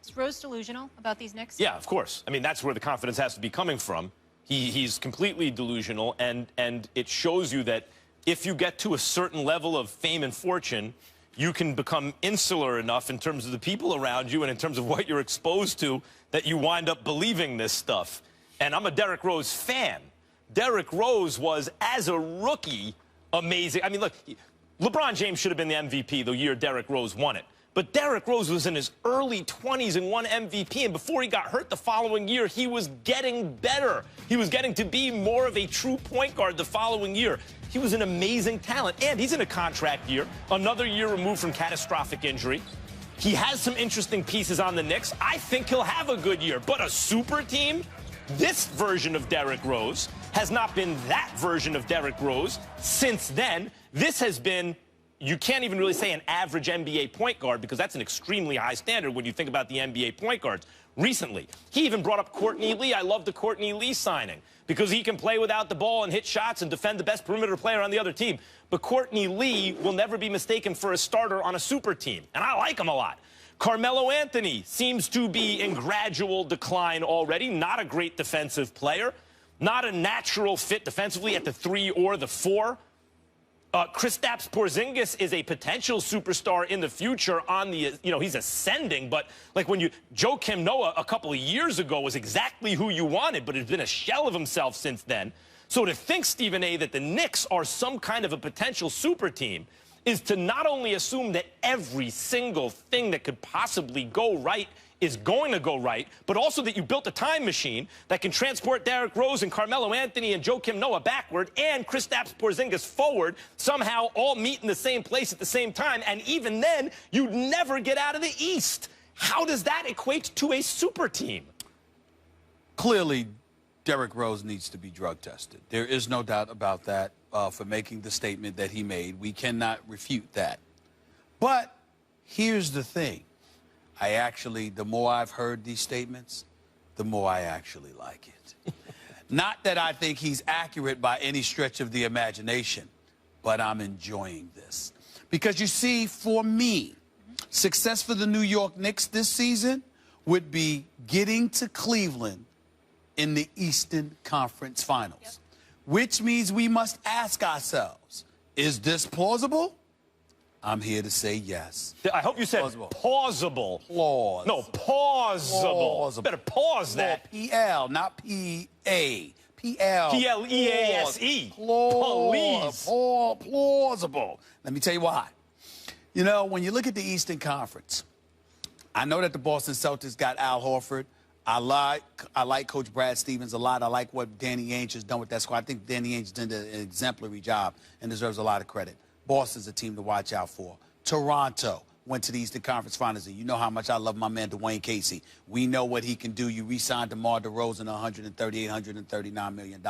Is Rose delusional about these Knicks? Yeah, of course. I mean, that's where the confidence has to be coming from. He's completely delusional, and it shows you that if you get to a certain level of fame and fortune, you can become insular enough in terms of the people around you and in terms of what you're exposed to that you wind up believing this stuff. And I'm a Derrick Rose fan. Derrick Rose was, as a rookie, amazing. I mean, look, LeBron James should have been the MVP the year Derrick Rose won it. But Derrick Rose was in his early 20s and won MVP, and before he got hurt the following year, he was getting better. He was getting to be more of a true point guard the following year. He was an amazing talent, and he's in a contract year, another year removed from catastrophic injury. He has some interesting pieces on the Knicks. I think he'll have a good year, but a super team? This version of Derrick Rose has not been that version of Derrick Rose since then. This has been... You can't even really say an average NBA point guard because that's an extremely high standard when you think about the NBA point guards recently. He even brought up Courtney Lee. I love the Courtney Lee signing because he can play without the ball and hit shots and defend the best perimeter player on the other team. But Courtney Lee will never be mistaken for a starter on a super team, and I like him a lot. Carmelo Anthony seems to be in gradual decline already. Not a great defensive player. Not a natural fit defensively at the 3 or the 4. Kristaps Porzingis is a potential superstar in the future on the, he's ascending, but like Joakim Noah a couple of years ago was exactly who you wanted, but has been a shell of himself since then. So to think, Stephen A., that the Knicks are some kind of a potential super team is to not only assume that every single thing that could possibly go right is going to go right, but also that you built a time machine that can transport Derrick Rose and Carmelo Anthony and Joakim Noah backward and Kristaps Porzingis forward, somehow all meet in the same place at the same time, and even then, you'd never get out of the East. How does that equate to a super team? Clearly, Derrick Rose needs to be drug tested. There is no doubt about that for making the statement that he made. We cannot refute that. But here's the thing. The more I've heard these statements, the more I actually like it. Not that I think he's accurate by any stretch of the imagination, but I'm enjoying this. Because you see, for me, success for the New York Knicks this season would be getting to Cleveland in the Eastern Conference Finals, which means we must ask ourselves, is this plausible? I'm here to say yes. I hope you said plausible. No, plausible. Better pause that. P-L, not P-A. P-L. P-L-E-A-S-E. Plausible. Let me tell you why. When you look at the Eastern Conference, I know that the Boston Celtics got Al Horford. I like Coach Brad Stevens a lot. I like what Danny Ainge has done with that squad. I think Danny Ainge did an exemplary job and deserves a lot of credit. Boston's a team to watch out for. Toronto went to the Eastern Conference Finals, and you know how much I love my man Dwayne Casey. We know what he can do. You re-signed DeMar DeRozan $138, $139 million.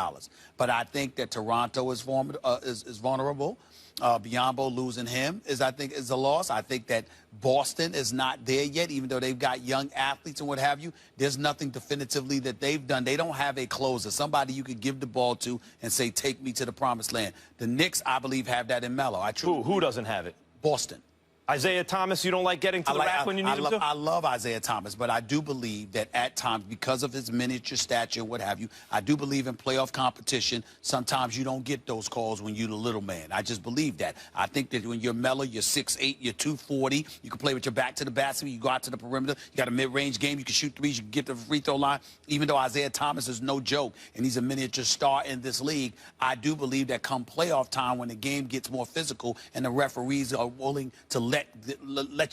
But I think that Toronto is vulnerable. Biyombo, losing him is a loss. I think that Boston is not there yet, even though they've got young athletes and what have you. There's nothing definitively that they've done. They don't have a closer, somebody you could give the ball to and say, take me to the promised land. The Knicks, I believe, have that in Melo. Who doesn't have it? Boston. Isaiah Thomas, you don't like getting to the rack when you need him to? I love Isaiah Thomas, but I do believe that at times, because of his miniature stature, what have you, I do believe in playoff competition. Sometimes you don't get those calls when you're the little man. I just believe that. I think that when you're Melo, you're 6'8", you're 240. You can play with your back to the basket. You go out to the perimeter. You got a mid-range game. You can shoot threes. You can get to the free throw line. Even though Isaiah Thomas is no joke and he's a miniature star in this league, I do believe that come playoff time, when the game gets more physical and the referees are willing to let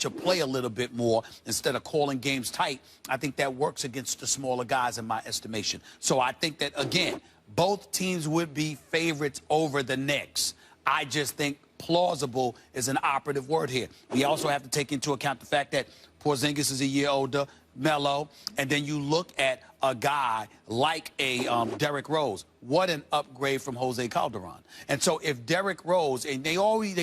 you play a little bit more instead of calling games tight, I think that works against the smaller guys in my estimation. So I think that, again, both teams would be favorites over the Knicks. I just think plausible is an operative word here. We also have to take into account the fact that Porzingis is a year older. Melo, and then you look at a guy like a Derrick Rose. What an upgrade from Jose Calderon. And so if Derrick Rose, and they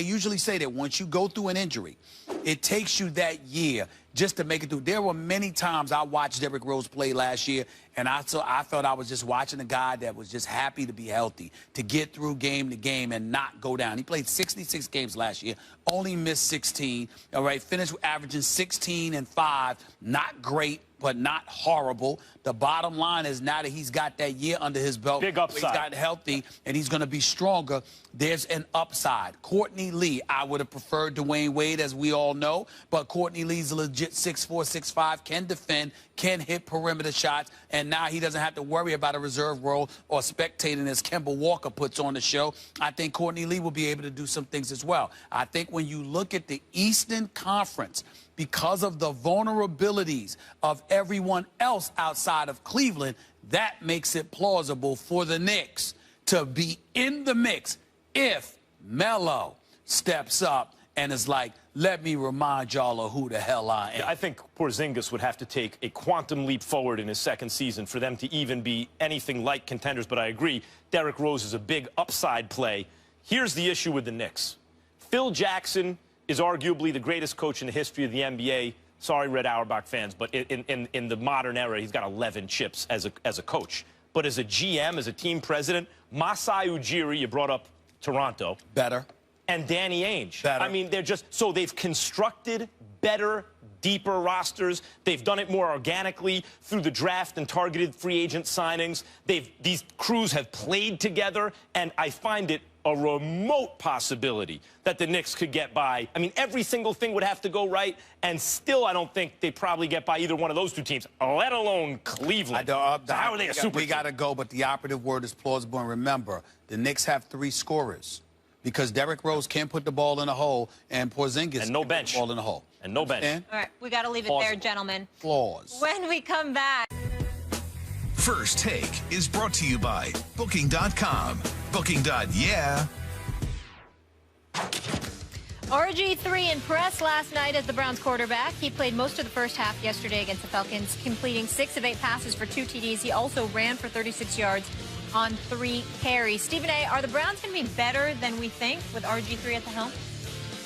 usually say that once you go through an injury, it takes you that year just to make it through. There were many times I watched Derrick Rose play last year, and I felt I was just watching a guy that was just happy to be healthy, to get through game to game and not go down. He played 66 games last year, only missed 16, all right, finished averaging 16 and 5, not great, but not horrible. The bottom line is now that he's got that year under his belt, big upside. He's gotten healthy, and he's going to be stronger. There's an upside. Courtney Lee, I would have preferred Dwayne Wade, as we all know, but Courtney Lee's a legit 6'4", 6'5", can defend, can hit perimeter shots, and now he doesn't have to worry about a reserve role or spectating as Kemba Walker puts on the show. I think Courtney Lee will be able to do some things as well. I think when you look at the Eastern Conference, because of the vulnerabilities of everyone else outside of Cleveland, that makes it plausible for the Knicks to be in the mix if Melo steps up and is like, let me remind y'all of who the hell I am. I think Porzingis would have to take a quantum leap forward in his second season for them to even be anything like contenders, but I agree, Derrick Rose is a big upside play. Here's the issue with the Knicks. Phil Jackson is arguably the greatest coach in the history of the NBA. Sorry, Red Auerbach fans, but in the modern era, he's got 11 chips as a coach. But as a GM, as a team president, Masai Ujiri, you brought up Toronto. Better. And Danny Ainge. Better. I mean, so they've constructed better, deeper rosters. They've done it more organically through the draft and targeted free agent signings. These crews have played together, and I find it a remote possibility that the Knicks could get by. I mean, every single thing would have to go right, and still I don't think they probably get by either one of those two teams, let alone Cleveland. So how are they a super team? We got to go, but the operative word is plausible. And remember, the Knicks have 3 scorers because Derrick Rose can't put the ball in a hole, and Porzingis and no can't bench. put the ball in a hole. And no bench. And All right, we got to leave it there, gentlemen. Flaws. When we come back. First Take is brought to you by Booking.com. Booking.yeah. RG3 impressed last night as the Browns quarterback. He played most of the first half yesterday against the Falcons, completing 6 of 8 passes for 2 TDs. He also ran for 36 yards on 3 carries. Stephen A., are the Browns going to be better than we think with RG3 at the helm?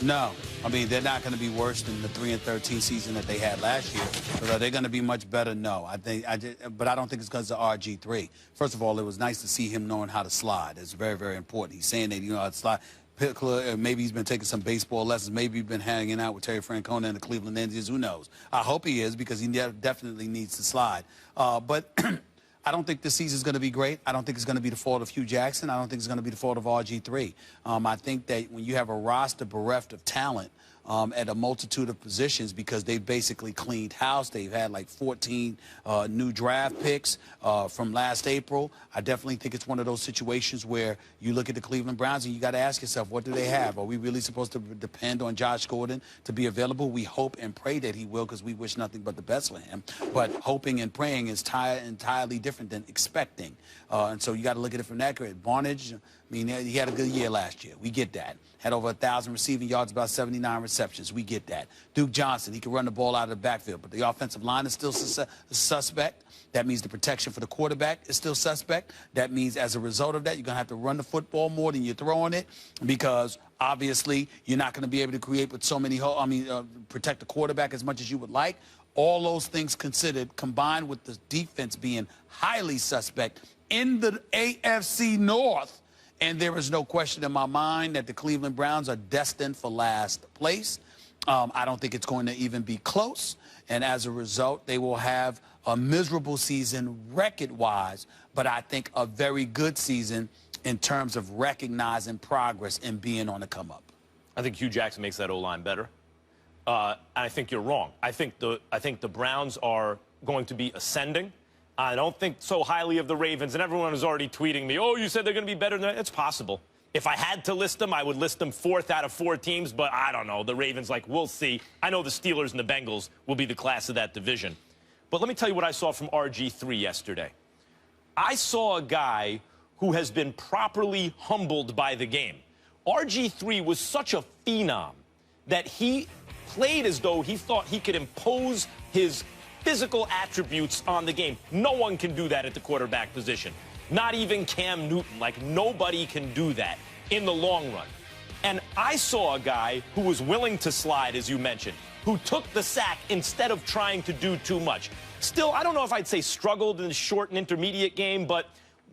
No. I mean, they're not going to be worse than the 3-13 season that they had last year. But are they going to be much better? No. But I don't think it's because of RG3. First of all, it was nice to see him knowing how to slide. It's very, very important. He's saying that, you know, how to slide. Maybe he's been taking some baseball lessons. Maybe he's been hanging out with Terry Francona and the Cleveland Indians. Who knows? I hope he is because he definitely needs to slide. But I don't think this season is going to be great. I don't think it's going to be the fault of Hugh Jackson. I don't think it's going to be the fault of RG3. I think that when you have a roster bereft of talent at a multitude of positions because they've basically cleaned house. They've had like 14 new draft picks from last April. I definitely think it's one of those situations where you look at the Cleveland Browns and you got to ask yourself, what do they have? Are we really supposed to depend on Josh Gordon to be available? We hope and pray that he will because we wish nothing but the best for him. But hoping and praying is entirely different than expecting. And so you got to look at it from that grade. Barnage, I mean, he had a good year last year. We get that. Had over 1,000 receiving yards, about 79 receptions. We get that. Duke Johnson, he can run the ball out of the backfield, but the offensive line is still suspect. That means the protection for the quarterback is still suspect. That means as a result of that, you're going to have to run the football more than you're throwing it because obviously you're not going to be able to create with so many protect the quarterback as much as you would like. All those things considered, combined with the defense being highly suspect in the AFC North, and there is no question in my mind that the Cleveland Browns are destined for last place. I don't think it's going to even be close. And as a result, they will have a miserable season record-wise, but I think a very good season in terms of recognizing progress and being on the come-up. I think Hugh Jackson makes that O-line better. And I think you're wrong. I think the Browns are going to be ascending. I don't think so highly of the Ravens, and everyone is already tweeting me, oh, you said they're going to be better than that. It's possible. If I had to list them, I would list them 4th out of 4 teams, but I don't know. The Ravens, like, we'll see. I know the Steelers and the Bengals will be the class of that division. But let me tell you what I saw from RG3 yesterday. I saw a guy who has been properly humbled by the game. RG3 was such a phenom that he played as though he thought he could impose his physical attributes on the game. No one can do that at the quarterback position. Not even Cam Newton. Like, nobody can do that in the long run. And I saw a guy who was willing to slide, as you mentioned, who took the sack instead of trying to do too much. Still, I don't know if I'd say struggled in the short and intermediate game, but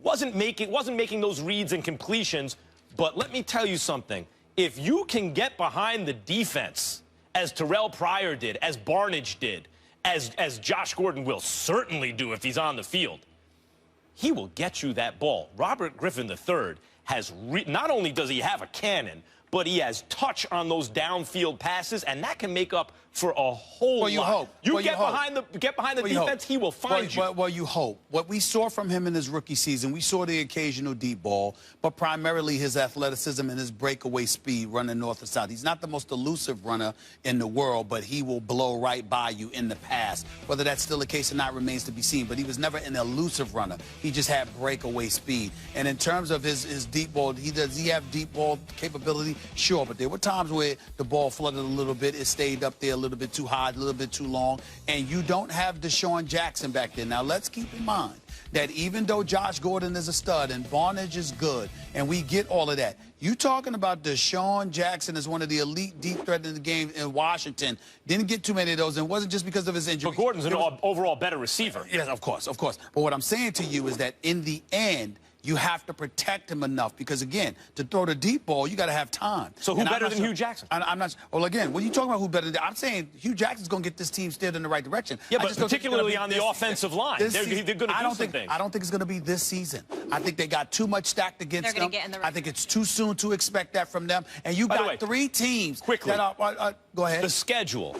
wasn't making those reads and completions. But let me tell you something. If you can get behind the defense, as Terrell Pryor did, as Barnage did, as Josh Gordon will certainly do if he's on the field, he will get you that ball. Robert Griffin III has, not only does he have a cannon, but he has touch on those downfield passes, and that can make up for a whole lot. Hope. You get behind the defense, he will find you. Well, you hope. What we saw from him in his rookie season, we saw the occasional deep ball, but primarily his athleticism and his breakaway speed running north to south. He's not the most elusive runner in the world, but he will blow right by you in the pass. Whether that's still the case or not remains to be seen, but he was never an elusive runner. He just had breakaway speed. And in terms of his deep ball, does he have deep ball capability? Sure, but there were times where the ball flooded a little bit. It stayed up there a little bit too high, a little bit too long. And you don't have Deshaun Jackson back there. Now, let's keep in mind that even though Josh Gordon is a stud and Barnage is good, and we get all of that, you talking about Deshaun Jackson as one of the elite deep threats in the game in Washington. Didn't get too many of those, and it wasn't just because of his injury. But Gordon's an overall better receiver. Yes, of course. But what I'm saying to you is that in the end, you have to protect him enough because, again, to throw the deep ball, you got to have time. So who better than Hugh Jackson? I'm not. Well, again, when you talking about who better than, I'm saying Hugh Jackson's going to get this team steered in the right direction. Yeah, but particularly on the offensive line, they're going to do some things. I don't think it's going to be this season. I think they got too much stacked against them. I think it's too soon to expect that from them. And you got three teams that are. Go ahead. The schedule.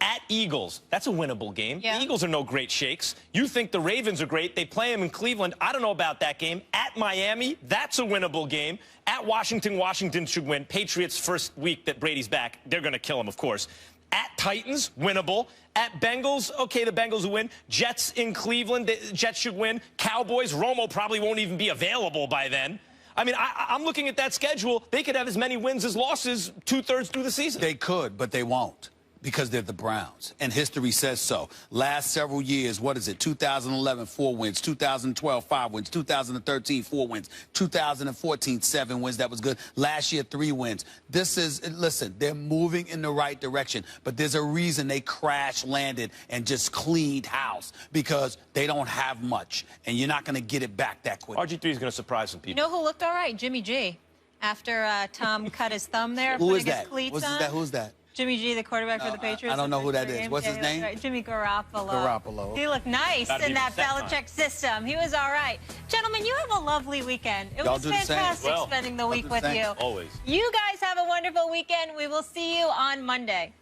At Eagles, that's a winnable game. Yeah. The Eagles are no great shakes. You think the Ravens are great. They play them in Cleveland. I don't know about that game. At Miami, that's a winnable game. At Washington, Washington should win. Patriots, first week that Brady's back, they're going to kill him, of course. At Titans, winnable. At Bengals, okay, the Bengals will win. Jets in Cleveland, the Jets should win. Cowboys, Romo probably won't even be available by then. I mean, I'm looking at that schedule. They could have as many wins as losses 2/3 through the season. They could, but they won't. Because they're the Browns, and history says so. Last several years, what is it? 2011, 4 wins. 2012, 5 wins. 2013, 4 wins. 2014, 7 wins. That was good. Last year, 3 wins. Listen, they're moving in the right direction, but there's a reason they crash landed and just cleaned house, because they don't have much, and you're not going to get it back that quick. RG3 is going to surprise some people. You know who looked all right? Jimmy G. After Tom cut his thumb there. Who is that? Who's that? Jimmy G, the quarterback for the Patriots. I don't know who that is. What's his name? Right. Jimmy Garoppolo. Garoppolo. He looked nice in that Belichick system. He was all right. Gentlemen, you have a lovely weekend. It was fantastic spending the week with you. Always. You guys have a wonderful weekend. We will see you on Monday.